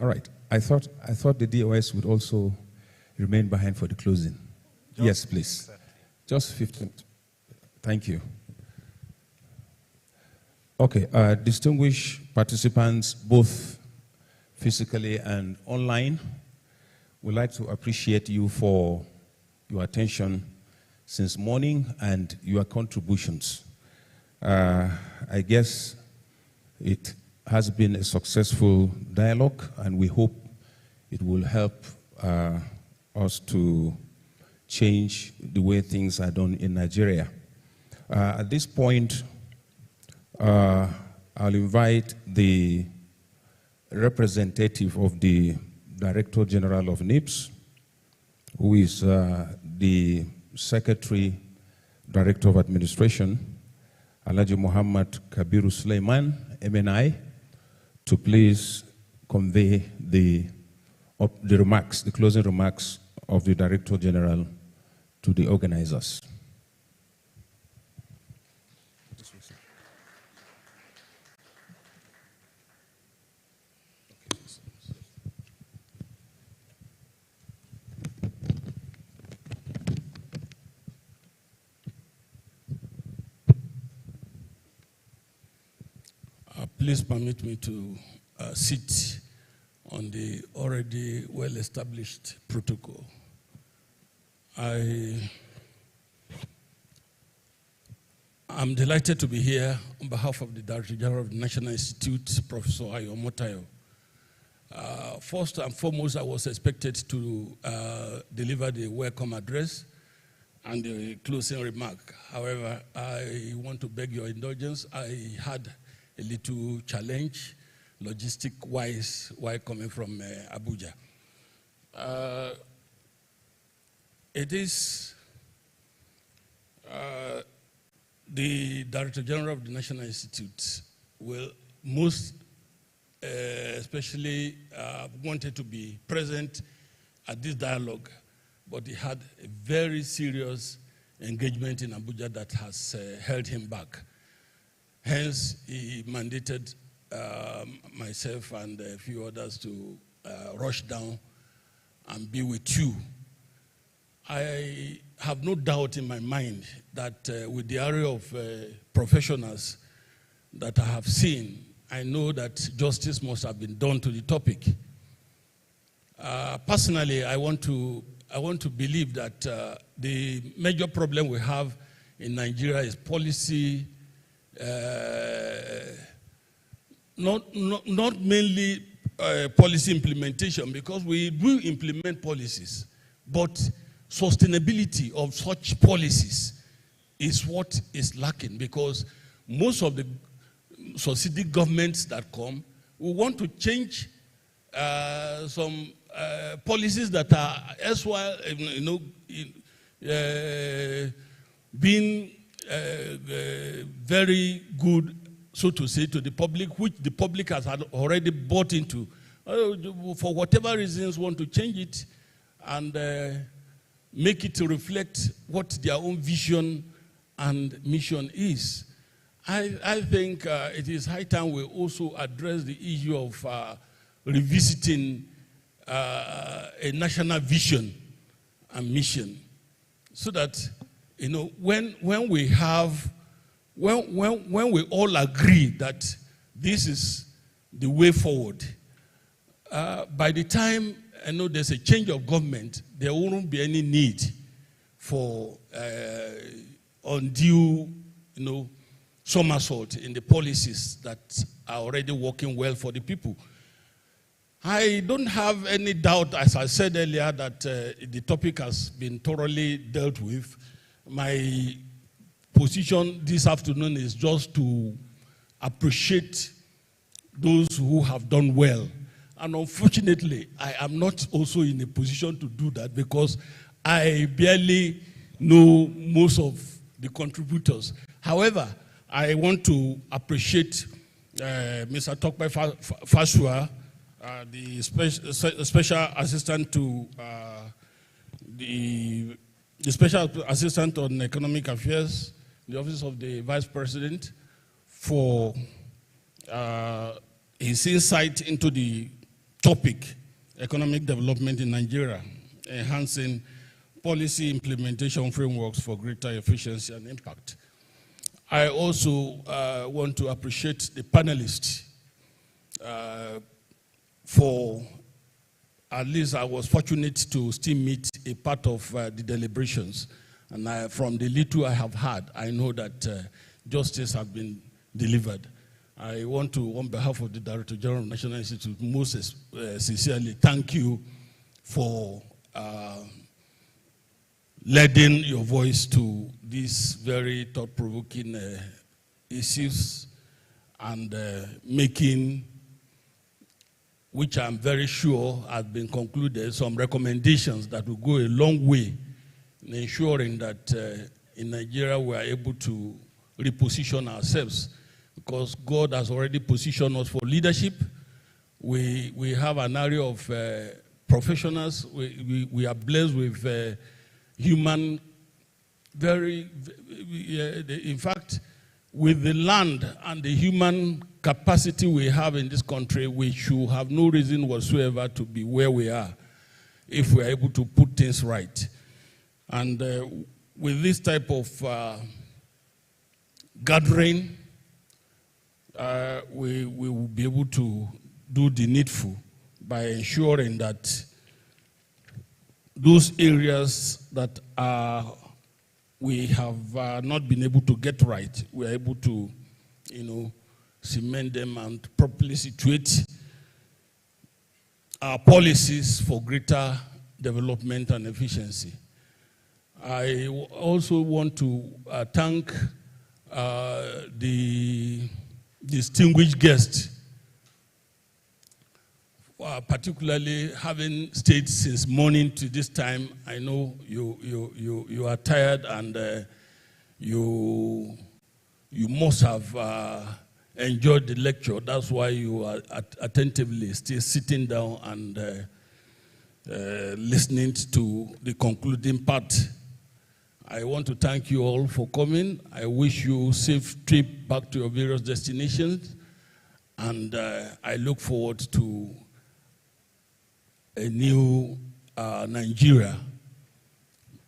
All right. All right. I thought the DOS would also remain behind for the closing. Yes, please. Just 15. Thank you. Okay. Distinguished participants, both physically and online, we'd like to appreciate you for your attention since morning and your contributions. I guess it has been a successful dialogue, and we hope it will help us to change the way things are done in Nigeria. At this point, I'll invite the representative of the Director General of NIPS, who is the Secretary Director of Administration, Alhaji Muhammad Kabiru Suleiman, MNI, to please convey the remarks, the closing remarks of the Director General to the organizers. Please permit me to sit on the already well-established protocol. I'm delighted to be here on behalf of the Director General of the National Institute, Professor Ayo Motayo. First and foremost, I was expected to deliver the welcome address and the closing remark. However, I want to beg your indulgence. I had a little challenge, logistic-wise, while coming from Abuja. It is the Director General of the National Institute will most especially wanted to be present at this dialogue, but he had a very serious engagement in Abuja that has held him back. Hence, he mandated myself and a few others to rush down and be with you. I have no doubt in my mind that with the area of professionals that I have seen, I know that justice must have been done to the topic. Personally, I want to I want to believe that the major problem we have in Nigeria is policy, not mainly policy implementation, because we do implement policies, but sustainability of such policies is what is lacking, because most of the succeeding governments that come will want to change some policies that are elsewhere, being very good, so to say, to the public, which the public has already bought into. For whatever reasons, want to change it and make it to reflect what their own vision and mission is. I think it is high time we also address the issue of revisiting a national vision and mission, so that when we all agree that this is the way forward, by the time there's a change of government, there won't be any need for undue somersault in the policies that are already working well for the people. I don't have any doubt, as I said earlier, that the topic has been thoroughly dealt with. My position this afternoon is just to appreciate those who have done well. And unfortunately, I am not also in a position to do that, because I barely know most of the contributors. However, I want to appreciate Mr. Tokpe Fashua, the special assistant to the special assistant on economic affairs, the office of the vice president, for his insight into the topic, economic development in Nigeria, enhancing policy implementation frameworks for greater efficiency and impact. I also want to appreciate the panelists for, at least I was fortunate to still meet a part of the deliberations. And from the little I have had, I know that justice has been delivered. I want to, on behalf of the Director General of the National Institute, most sincerely thank you for lending your voice to these very thought-provoking issues and making, which I'm very sure has been concluded, some recommendations that will go a long way in ensuring that in Nigeria we are able to reposition ourselves, because God has already positioned us for leadership. We have an area of professionals. We are blessed with human, in fact, with the land and the human capacity we have in this country, we should have no reason whatsoever to be where we are if we are able to put things right. And with this type of gathering, we will be able to do the needful by ensuring that those areas that we have not been able to get right, we are able to, cement them and properly situate our policies for greater development and efficiency. I also want to thank the distinguished guests, particularly having stayed since morning to this time. I know you are tired, and you must have enjoyed the lecture. That's why you are attentively still sitting down and listening to the concluding part. I want to thank you all for coming. I wish you a safe trip back to your various destinations, and I look forward to a new Nigeria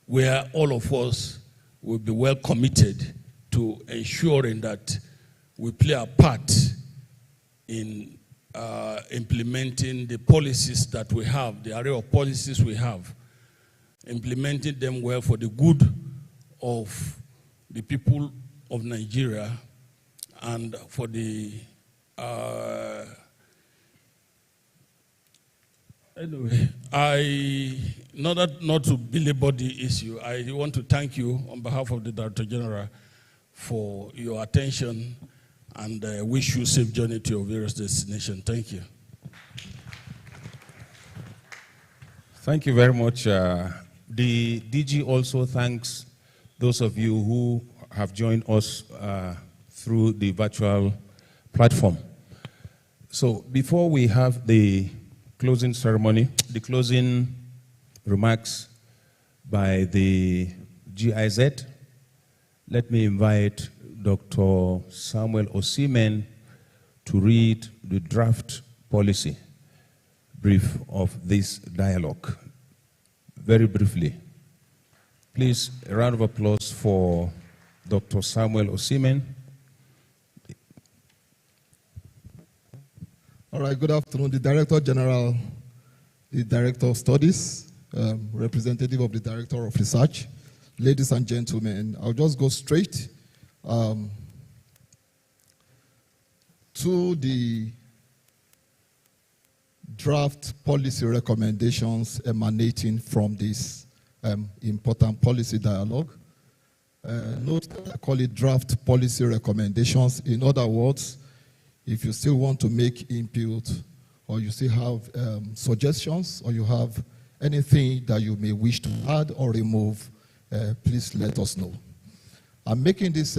where all of us will be well committed to ensuring that we play a part in implementing the policies that we have, the array of policies we have, implementing them well for the good of the people of Nigeria and for the anyway, not to belabor the issue, I want to thank you on behalf of the Director General for your attention and wish you a safe journey to your various destinations. Thank you. Thank you very much. The DG also thanks those of you who have joined us through the virtual platform. So before we have the closing ceremony, the closing remarks by the GIZ, let me invite Dr. Samuel Osimhen to read the draft policy brief of this dialogue. Very briefly. Please, a round of applause for Dr. Samuel Osimhen. All right, good afternoon. The Director General, the Director of Studies, representative of the Director of Research, ladies and gentlemen, I'll just go straight to the draft policy recommendations emanating from this important policy dialogue. Note that I call it draft policy recommendations. In other words, if you still want to make input or you still have suggestions or you have anything that you may wish to add or remove, please let us know. I'm making this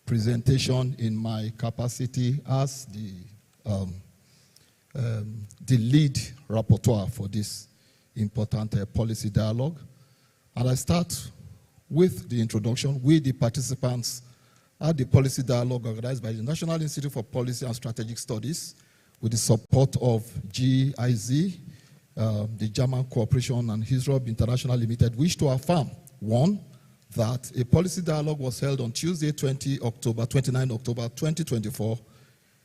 presentation in my capacity as the lead rapporteur for this important policy dialogue. And I start with the introduction with the participants at the policy dialogue organized by the National Institute for Policy and Strategic Studies with the support of GIZ, the German Cooperation and Hisrob International Limited, wish to affirm, one, that a policy dialogue was held on Tuesday, 29 October 2024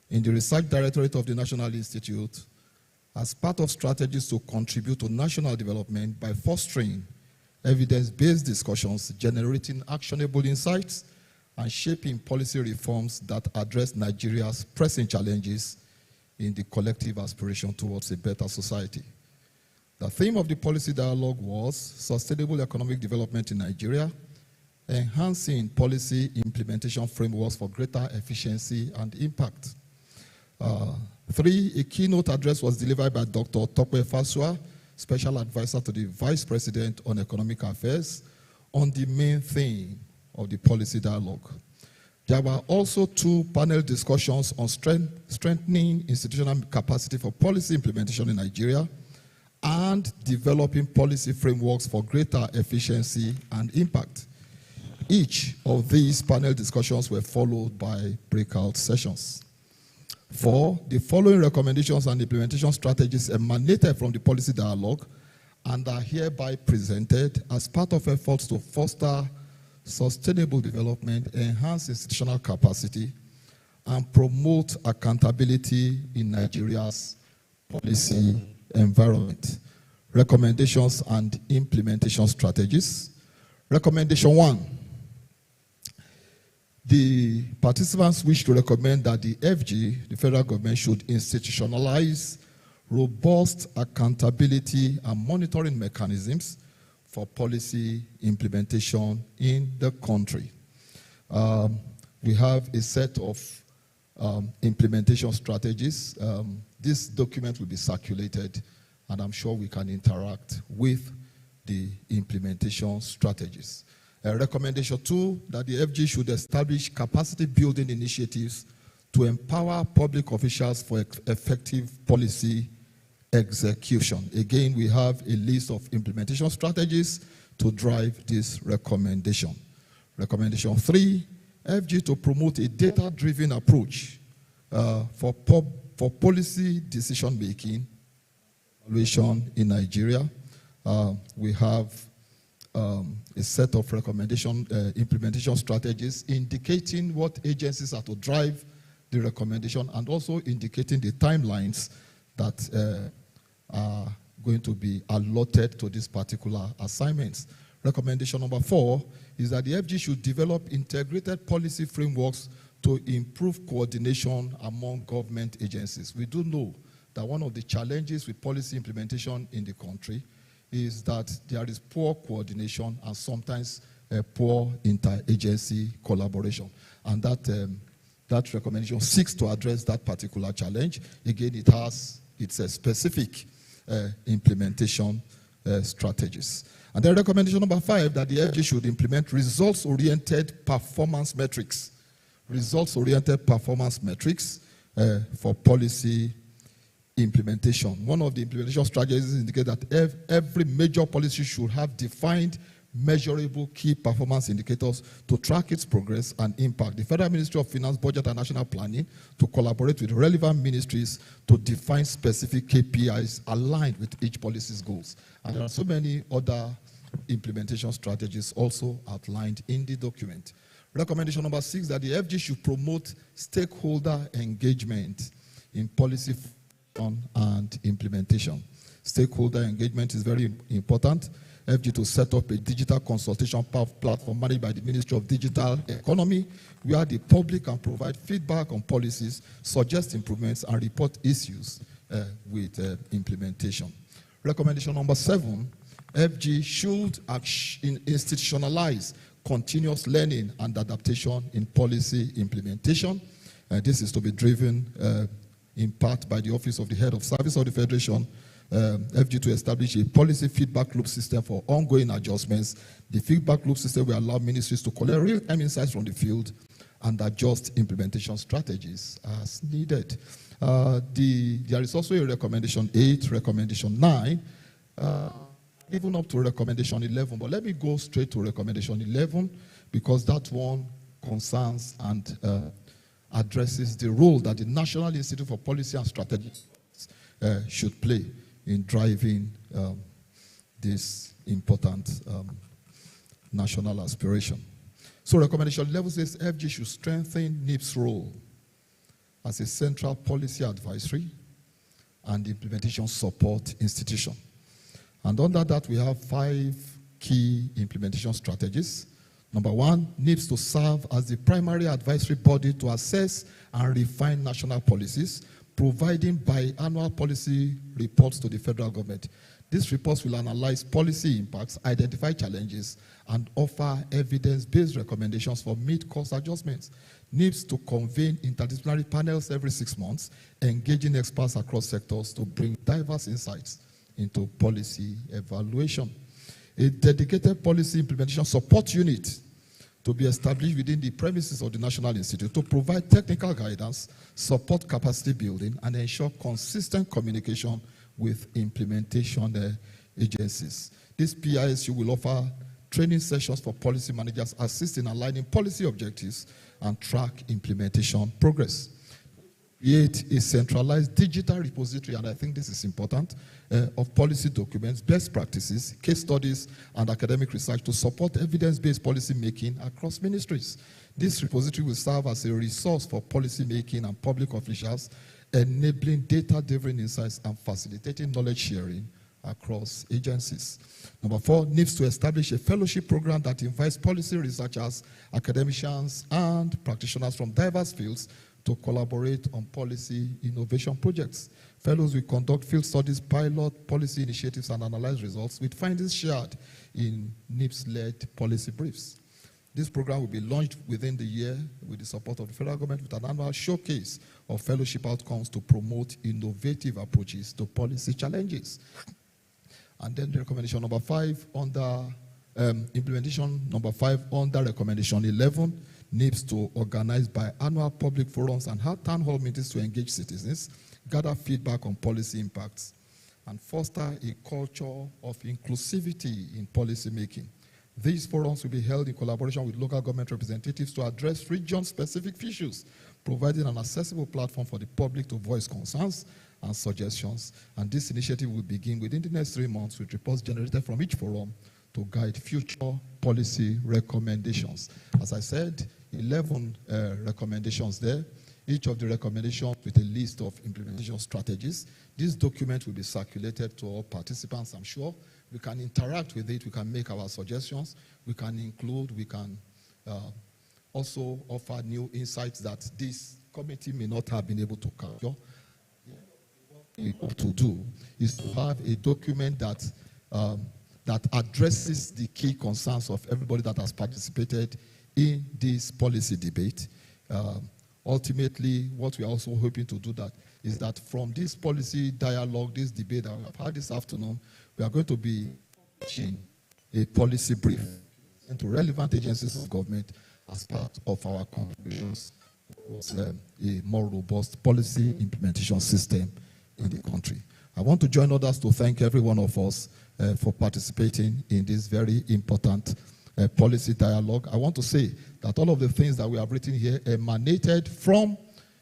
in the Research Directorate of the National Institute as part of strategies to contribute to national development by fostering evidence-based discussions, generating actionable insights, and shaping policy reforms that address Nigeria's pressing challenges in the collective aspiration towards a better society. The theme of the policy dialogue was sustainable economic development in Nigeria, enhancing policy implementation frameworks for greater efficiency and impact. 3, a keynote address was delivered by Dr. Tope Fasua, Special Advisor to the Vice President on Economic Affairs, on the main theme of the policy dialogue. There were also 2 panel discussions on strengthening institutional capacity for policy implementation in Nigeria and developing policy frameworks for greater efficiency and impact. Each of these panel discussions were followed by breakout sessions. 4, the following recommendations and implementation strategies emanated from the policy dialogue and are hereby presented as part of efforts to foster sustainable development, enhance institutional capacity, and promote accountability in Nigeria's policy environment. Recommendations and implementation strategies. Recommendation 1. The participants wish to recommend that the FG, the federal government, should institutionalize robust accountability and monitoring mechanisms for policy implementation in the country. We have a set of implementation strategies. This document will be circulated, and I'm sure we can interact with the implementation strategies. Recommendation 2, that the FG should establish capacity building initiatives to empower public officials for effective policy execution. Again, we have a list of implementation strategies to drive this recommendation. Recommendation 3, FG to promote a data-driven approach for policy decision-making evaluation in Nigeria. We have a set of recommendation implementation strategies indicating what agencies are to drive the recommendation and also indicating the timelines that are going to be allotted to these particular assignments. Recommendation number 4 is that the FG should develop integrated policy frameworks to improve coordination among government agencies. We do know that one of the challenges with policy implementation in the country is that there is poor coordination and sometimes poor interagency collaboration. And that recommendation seeks to address that particular challenge. Again, it's a specific implementation strategies. And then recommendation number 5, that the FG should implement results-oriented performance metrics. Results-oriented performance metrics for policy implementation. One of the implementation strategies indicates that every major policy should have defined measurable key performance indicators to track its progress and impact. The Federal Ministry of Finance, Budget and National Planning to collaborate with relevant ministries to define specific KPIs aligned with each policy's goals. And there are so many other implementation strategies also outlined in the document. Recommendation number 6, that the FG should promote stakeholder engagement in policy and implementation. Stakeholder engagement is very important. FG to set up a digital consultation platform managed by the Ministry of Digital Economy, where the public can provide feedback on policies, suggest improvements, and report issues with implementation. Recommendation number 7, FG should institutionalize continuous learning and adaptation in policy implementation. This is to be driven in part by the Office of the Head of Service of the Federation, FG to establish a policy feedback loop system for ongoing adjustments. The feedback loop system will allow ministries to collect real-time insights from the field and adjust implementation strategies as needed. There is also a recommendation 8, recommendation 9, even up to recommendation 11. But let me go straight to recommendation 11 because that one concerns and addresses the role that the National Institute for Policy and Strategy should play in driving this important national aspiration. So recommendation 11 says FG should strengthen NIP's role as a central policy advisory and implementation support institution. And under that, we have 5 key implementation strategies. Number 1, NIPS to serve as the primary advisory body to assess and refine national policies, providing biannual policy reports to the federal government. These reports will analyze policy impacts, identify challenges, and offer evidence-based recommendations for mid-course adjustments. NIPS to convene interdisciplinary panels every 6 months, engaging experts across sectors to bring diverse insights into policy evaluation. A dedicated policy implementation support unit to be established within the premises of the National Institute to provide technical guidance, support capacity building, and ensure consistent communication with implementation agencies. This PISU will offer training sessions for policy managers, assist in aligning policy objectives, and track implementation progress. Create a centralized digital repository, and I think this is important, of policy documents, best practices, case studies, and academic research to support evidence-based policy making across ministries. This repository will serve as a resource for policy making and public officials, enabling data-driven insights and facilitating knowledge sharing across agencies. Number 4, NIPS to establish a fellowship program that invites policy researchers, academicians, and practitioners from diverse fields to collaborate on policy innovation projects. Fellows will conduct field studies, pilot policy initiatives, and analyze results with findings shared in NIPS-led policy briefs. This program will be launched within the year with the support of the federal government with an annual showcase of fellowship outcomes to promote innovative approaches to policy challenges. And then the recommendation number 5 under implementation number 5 under recommendation 11, NIPS to organize biannual public forums and have town hall meetings to engage citizens, gather feedback on policy impacts, and foster a culture of inclusivity in policy making. These forums will be held in collaboration with local government representatives to address region-specific issues, providing an accessible platform for the public to voice concerns and suggestions. And this initiative will begin within the next 3 months with reports generated from each forum to guide future policy recommendations. As I said, 11 recommendations there. each of the recommendations with a list of implementation strategies. This document will be circulated to all participants, I'm sure. We can interact with it, we can make our suggestions, we can include, we can also offer new insights that this committee may not have been able to capture. What we want to do is to have a document that, that addresses the key concerns of everybody that has participated in this policy debate. Ultimately, what we are also hoping to do that is that from this policy dialogue, this debate that we have had this afternoon, we are going to be publishing a policy brief into relevant agencies of government as part of our contributions towards a more robust policy implementation system in the country. I want to join others to thank every one of us for participating in this very important policy dialogue. I want to say that all of the things that we have written here emanated from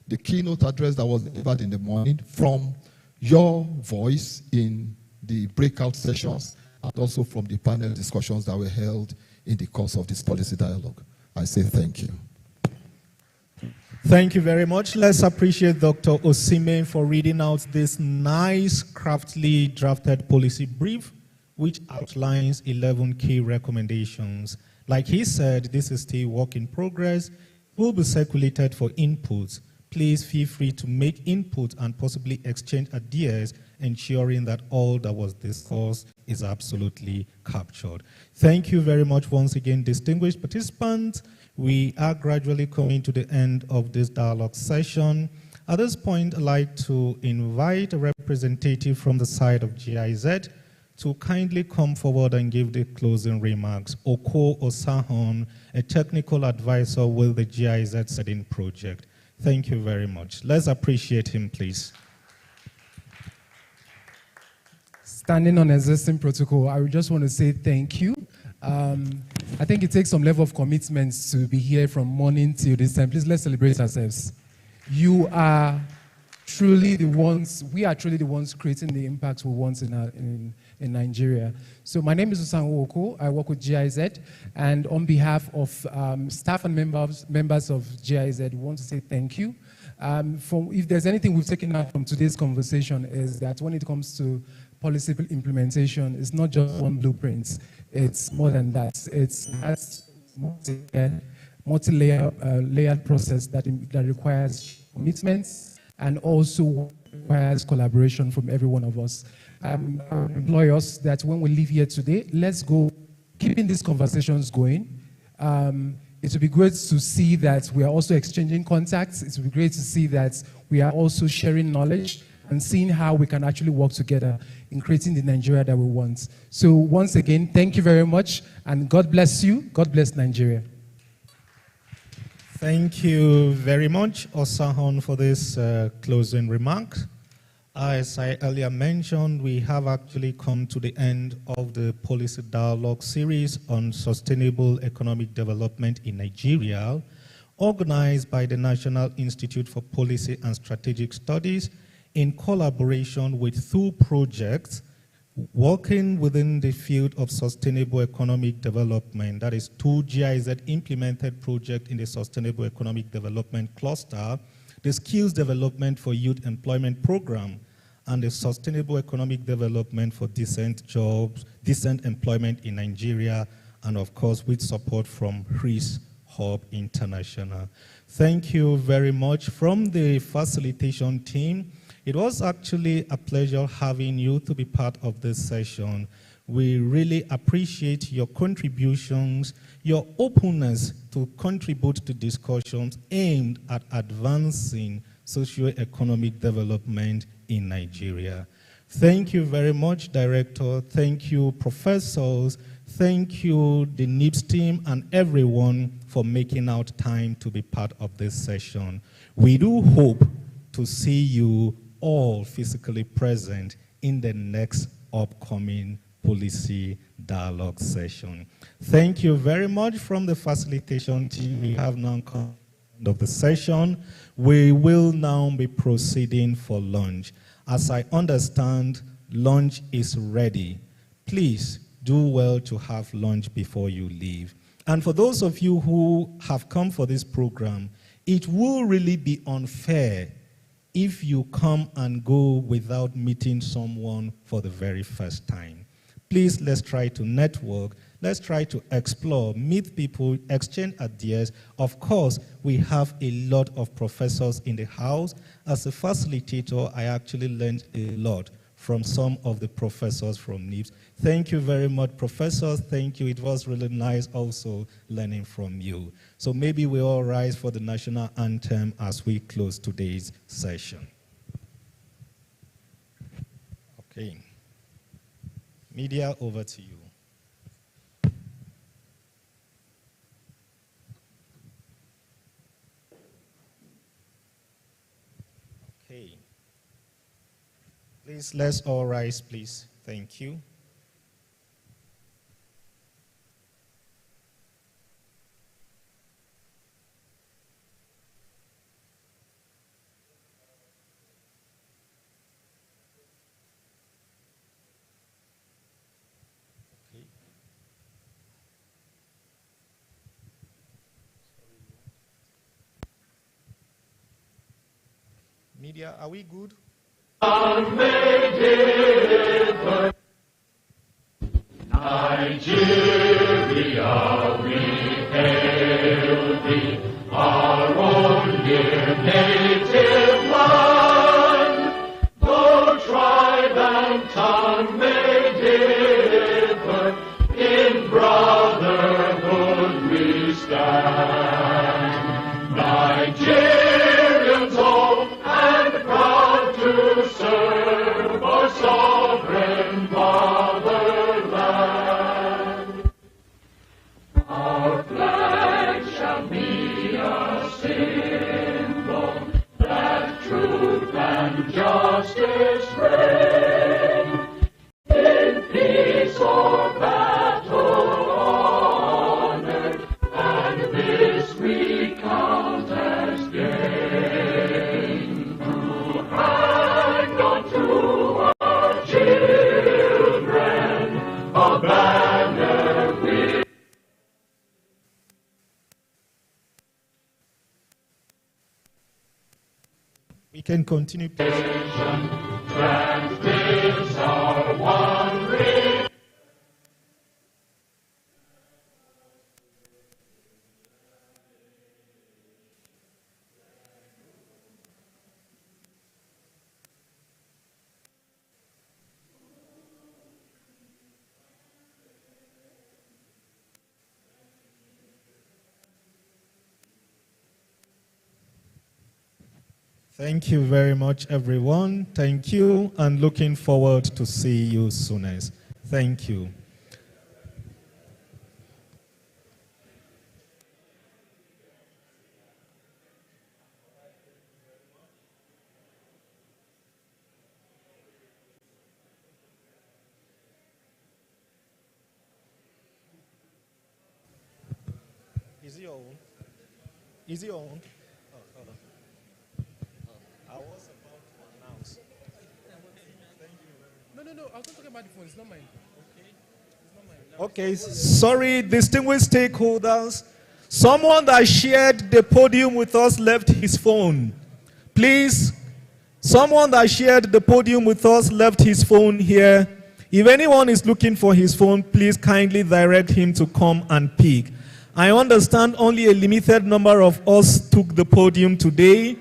the keynote address that was delivered in the morning, from your voice in the breakout sessions, and also from the panel discussions that were held in the course of this policy dialogue. I say thank you. Thank you very much. Let's appreciate Dr. Osimhen for reading out this nice, craftily drafted policy brief, which outlines 11 key recommendations. Like he said, this is still work in progress. It will be circulated for inputs. Please feel free to make input and possibly exchange ideas, ensuring that all that was discussed is absolutely captured. Thank you very much once again, distinguished participants. We are gradually coming to the end of this dialogue session. At this point, I'd like to invite a representative from the side of GIZ to kindly come forward and give the closing remarks. Oko Osahon, a technical advisor with the GIZ setting project. Thank you very much. Let's appreciate him, please. Standing on existing protocol, I just want to say thank you. I think it takes some level of commitment to be here from morning till this time. Please, let's celebrate ourselves. You are truly the ones, we are truly the ones creating the impact we want in Nigeria. So my name is Osanwo Oko. I work with GIZ, and on behalf of staff and members of GIZ, we want to say thank you. If there's anything we've taken out from today's conversation is that when it comes to policy implementation, it's not just one blueprint. It's more than that. It's multi-layered process that requires commitments and also requires collaboration from every one of us. I implore us that when we leave here today, let's go keeping these conversations going. It would be great to see that we are also exchanging contacts. It would be great to see that we are also sharing knowledge and seeing how we can actually work together in creating the Nigeria that we want. So once again, thank you very much, and God bless you. God bless Nigeria. Thank you very much, Osahon, for this closing remarks. As I earlier mentioned, we have actually come to the end of the policy dialogue series on sustainable economic development in Nigeria, organized by the National Institute for Policy and Strategic Studies in collaboration with two projects working within the field of sustainable economic development. That is two GIZ implemented projects in the Sustainable Economic Development Cluster, the Skills Development for Youth Employment Program, and the Sustainable Economic Development for Decent Jobs, Decent Employment in Nigeria, and of course with support from HRIS Hub International. Thank you very much. From the facilitation team, it was actually a pleasure having you to be part of this session. We really appreciate your contributions, your openness to contribute to discussions aimed at advancing socio-economic development in Nigeria. Thank you very much, Director. Thank you, professors. Thank you, the NIPS team, and everyone for making out time to be part of this session. We do hope to see you all physically present in the next upcoming policy dialogue session. Thank you very much. From the facilitation team, we have now come to the end of the session. We will now be proceeding for lunch. As I understand, lunch is ready. Please do well to have lunch before you leave. And for those of you who have come for this program, it will really be unfair if you come and go without meeting someone for the very first time. Please, let's try to network. Let's try to explore, meet people, exchange ideas. Of course, we have a lot of professors in the house. As a facilitator, I actually learned a lot from some of the professors from NIBS. Thank you very much, professors. Thank you. It was really nice also learning from you. So maybe we all rise for the national anthem as we close today's session. Okay. Media, over to you. Okay. Please, let's all rise, please. Thank you. Media, are we good? Nigeria, we hail thee, our own dear native land. Though tribe and tongue may differ, in brotherhood we stand. Nigerians all and proud to serve our sovereign fatherland. Our flag shall be a symbol that truth and justice reign. In peace or battle honored, and this we count as gain. To hang on to our children a banner we. We can continue. And this our one ring. Thank you very much, everyone. Thank you, and looking forward to see you soonest. Thank you. Is it your own? Is it your own? Oh, hold on. I was about to announce. No, I was not talking about the phone. It's not mine. Okay. It's not mine. Okay, sorry, distinguished stakeholders. Someone that shared the podium with us left his phone. Please, someone that shared the podium with us left his phone here. If anyone is looking for his phone, please kindly direct him to come and pick. I understand only a limited number of us took the podium today.